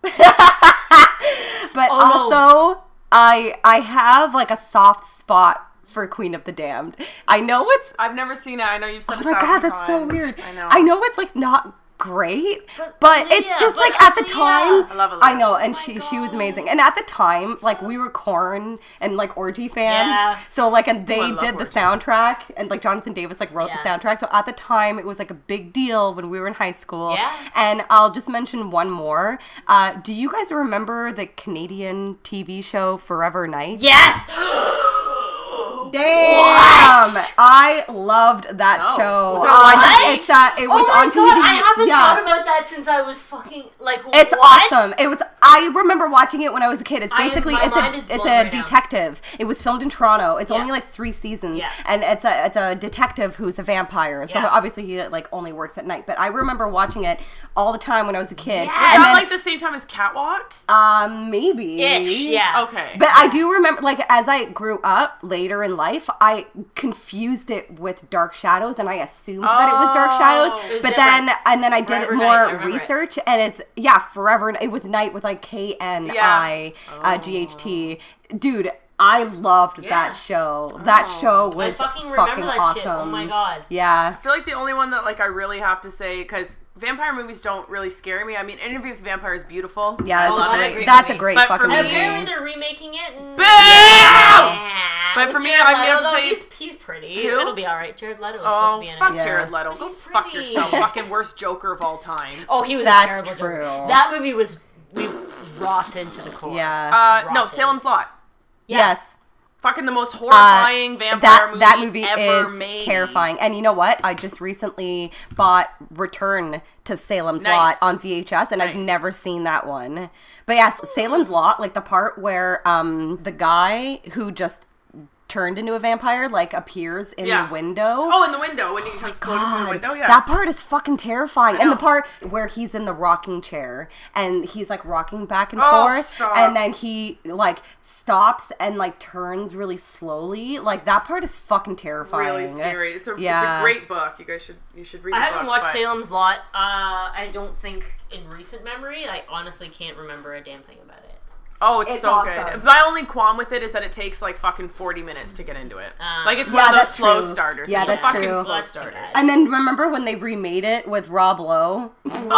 But Oh, no. also, I have like a soft spot for Queen of the Damned. I know it's I've never seen it. I know you've said Oh it my 1,000 god, that's so times. weird. I know. it's like not great, But but Aaliyah, it's just but like at the Aaliyah. time I love Aaliyah. I know, and Oh my she was God. amazing. And at the time, like we were Korn and like Orgy fans. Yeah. So like, and they I love did the Orgy. soundtrack, and like Jonathan Davis like wrote the Yeah. soundtrack. So at the time it was like a big deal when we were in high school. Yeah. And I'll just mention one more. Do you guys remember the Canadian TV show Forever Night? Yes. Damn! What? I loved that No. show. Was it on What? It's it was Oh my on TV. god, I haven't Yeah. thought about that since I was fucking like. It's what? awesome. It was. I remember watching it when I was a kid. It's I am- basically my mind it's is a blown right now. detective. It was filmed in Toronto. It's Yeah. only like 3 seasons, Yeah. and it's a detective who's a vampire. So Yeah. obviously he like only works at night. But I remember watching it all the time when I was a kid. Yeah. Was And that then like the same time as Catwalk? maybe Ish, yeah. Okay. But I do remember, like, as I grew up later in life, I confused it with Dark Shadows, and I assumed that it was Dark Shadows. Oh. It was But different. then I did Forever more Night, I remember it. research, and it's, Forever. It was Night with, like, KNIGHT. Dude, I loved Yeah. that show. That show was I fucking remember that awesome. shit. Oh my god. Yeah. I feel like the only one that like I really have to say, because vampire movies don't really scare me. I mean, Interview with the Vampire is beautiful. Yeah, Oh, that's a movie. great But for fucking me- And movie. apparently they're remaking it. And Boo! But for me, Jared I'm gonna Leto, have to though, say- he's pretty. Who? It'll be all right. Jared Leto is supposed to Oh, be in fuck it. Yeah. Jared Leto. But Go he's fuck pretty. yourself. Fucking worst Joker of all time. Oh, he was That's a terrible Joker. true. That movie was rotten to the core. Yeah. No, Rotten. Salem's Lot. Yeah. Yes. Fucking the most horrifying vampire that movie ever is made. terrifying. And you know what? I just recently bought Return to Salem's Nice. Lot on VHS, and I've Nice. never seen that one. But yes, Salem's Lot, like the part where the guy who just turned into a vampire, like, appears in the window. Oh, in the window, when he comes floating through the window, yeah. That part is fucking terrifying. And the part where he's in the rocking chair, and he's, like, rocking back and forth, stop. and then he, like, stops and, like, turns really slowly. Like, that part is fucking terrifying. Really scary. It's a great book. You guys should read it. I haven't watched Salem's Lot. I don't think in recent memory. I honestly can't remember a damn thing about it. Oh, it's so awesome. good. My only qualm with it is that it takes like fucking 40 minutes to get into it. Like it's one of those slow starters. Yeah, it's that's a fucking true. slow starter. And then remember when they remade it with Rob Lowe? Oh!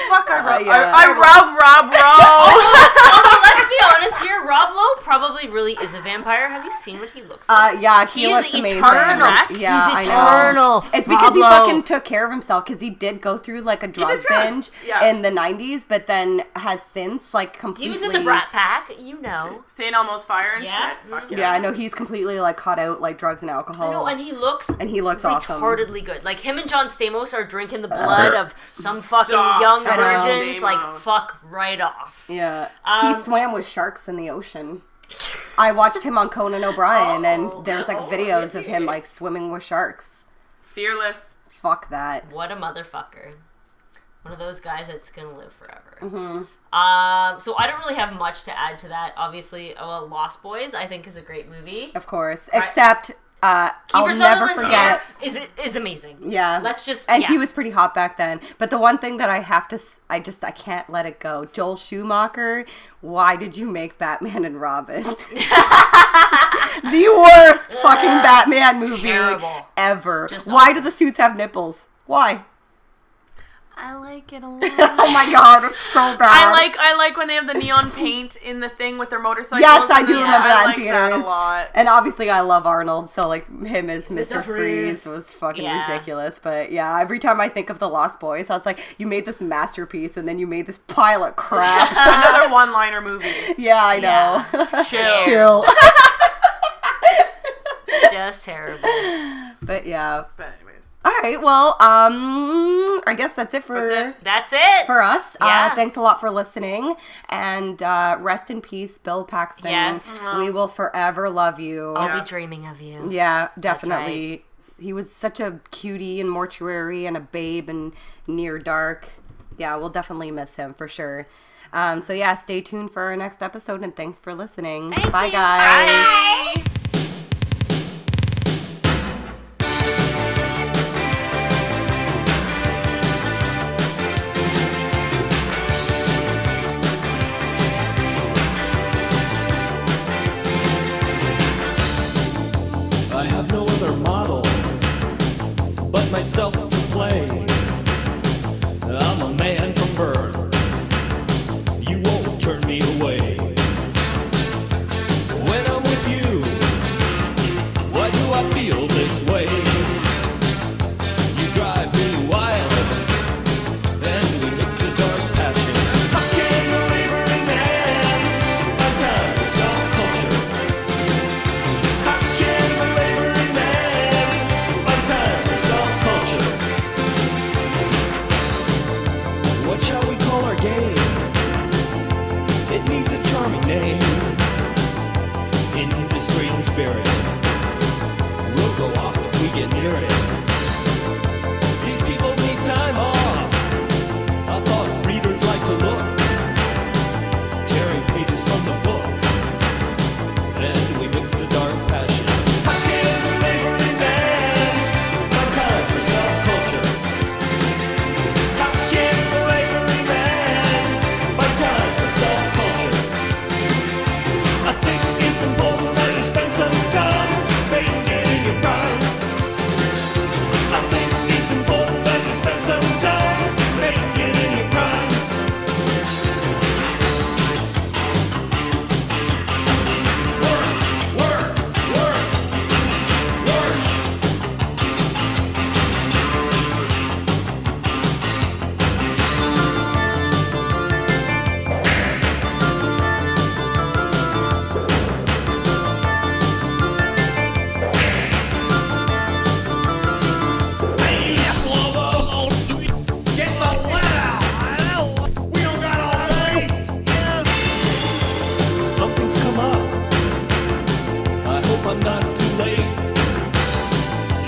Fuck, I love Rob Lowe. Although, let's be honest here, Rob Lowe probably really is a vampire. Have you seen what he looks like? Yeah, he looks amazing. Eternal. Yeah, he's eternal. I know. It's because he fucking took care of himself, because he did go through like a drug binge in the 90s, but then has since like completely... He was in the Brat Pack, you know. St. Elmo's Fire and shit. Fuck yeah, I know. He's completely like cut out like drugs and alcohol. I know, and he looks awesome. Retardedly good. Like him and John Stamos are drinking the blood of some fucking young virgins. Like fuck right off. Yeah, he swam with sharks in the ocean. I watched him on Conan O'Brien, and there's like videos of him like swimming with sharks. Fearless. Fuck that. What a motherfucker. One of those guys that's gonna live forever. Mm-hmm. So I don't really have much to add to that. Obviously, Lost Boys I think is a great movie. Of course, except I'll never forget. Is amazing. Yeah. Let's just. And he was pretty hot back then. But the one thing that I can't let it go. Joel Schumacher, why did you make Batman and Robin? The worst fucking Batman movie ever. Why do the suits have nipples? Why? I like it a lot. Oh my god, it's so bad. I like when they have the neon paint in the thing with their motorcycles. Yes, I do remember that in theaters. That a lot. And obviously I love Arnold, so like him as Mr. Freeze was fucking ridiculous. But yeah, every time I think of The Lost Boys, I was like, you made this masterpiece and then you made this pile of crap. Another one-liner movie. Yeah, I know. Yeah. Chill. Just terrible. But yeah. But anyways. All right, well, I guess that's it for That's it for us. Yeah. Thanks a lot for listening, and rest in peace, Bill Paxton. Yes. We will forever love you. I'll be dreaming of you. Yeah, definitely. Right. He was such a cutie in Mortuary and a babe in Near Dark. Yeah, we'll definitely miss him for sure. So yeah, stay tuned for our next episode, and thanks for listening. Bye, guys. Bye. I have no other model but myself to play. I'm a man from birth. You won't turn me away. When I'm with you, why do I feel this way? You drive me wild, and we mix the dark passion. I can't believe we're in man. My time for self-culture. I can't believe we're in man. My time for self-culture. What shall we call our game? It needs a charming name. Industry and spirit. We'll go off if we get near it. These people need time off. I thought readers like to look, tearing pages from the book, and we mix the dark passion. I can't believe we're in man. My time for self-culture. I can't believe we're in man. My time for self-culture. I think it's important that you spend some time making it in your prime.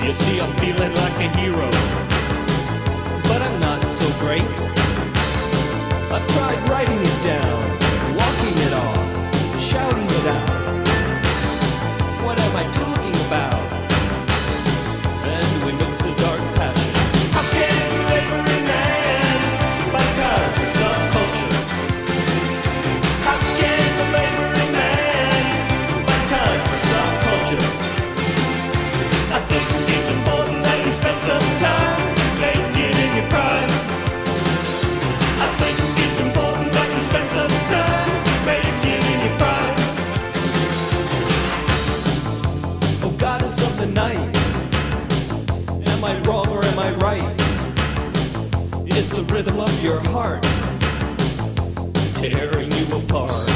You see, I'm feeling like a hero, but I'm not so great. I've tried writing it down, walking it off, shouting it out. What am I talking about? And we mix the dark passion. How can a laboring man buy time for some culture? How can a laboring man buy time for some culture? I think it's important that you spend some time making it in your prime. I think it's important that you spend some time making it in your prime. Oh, goddess of the night, am I wrong or am I right? Is the rhythm of your heart tearing you apart?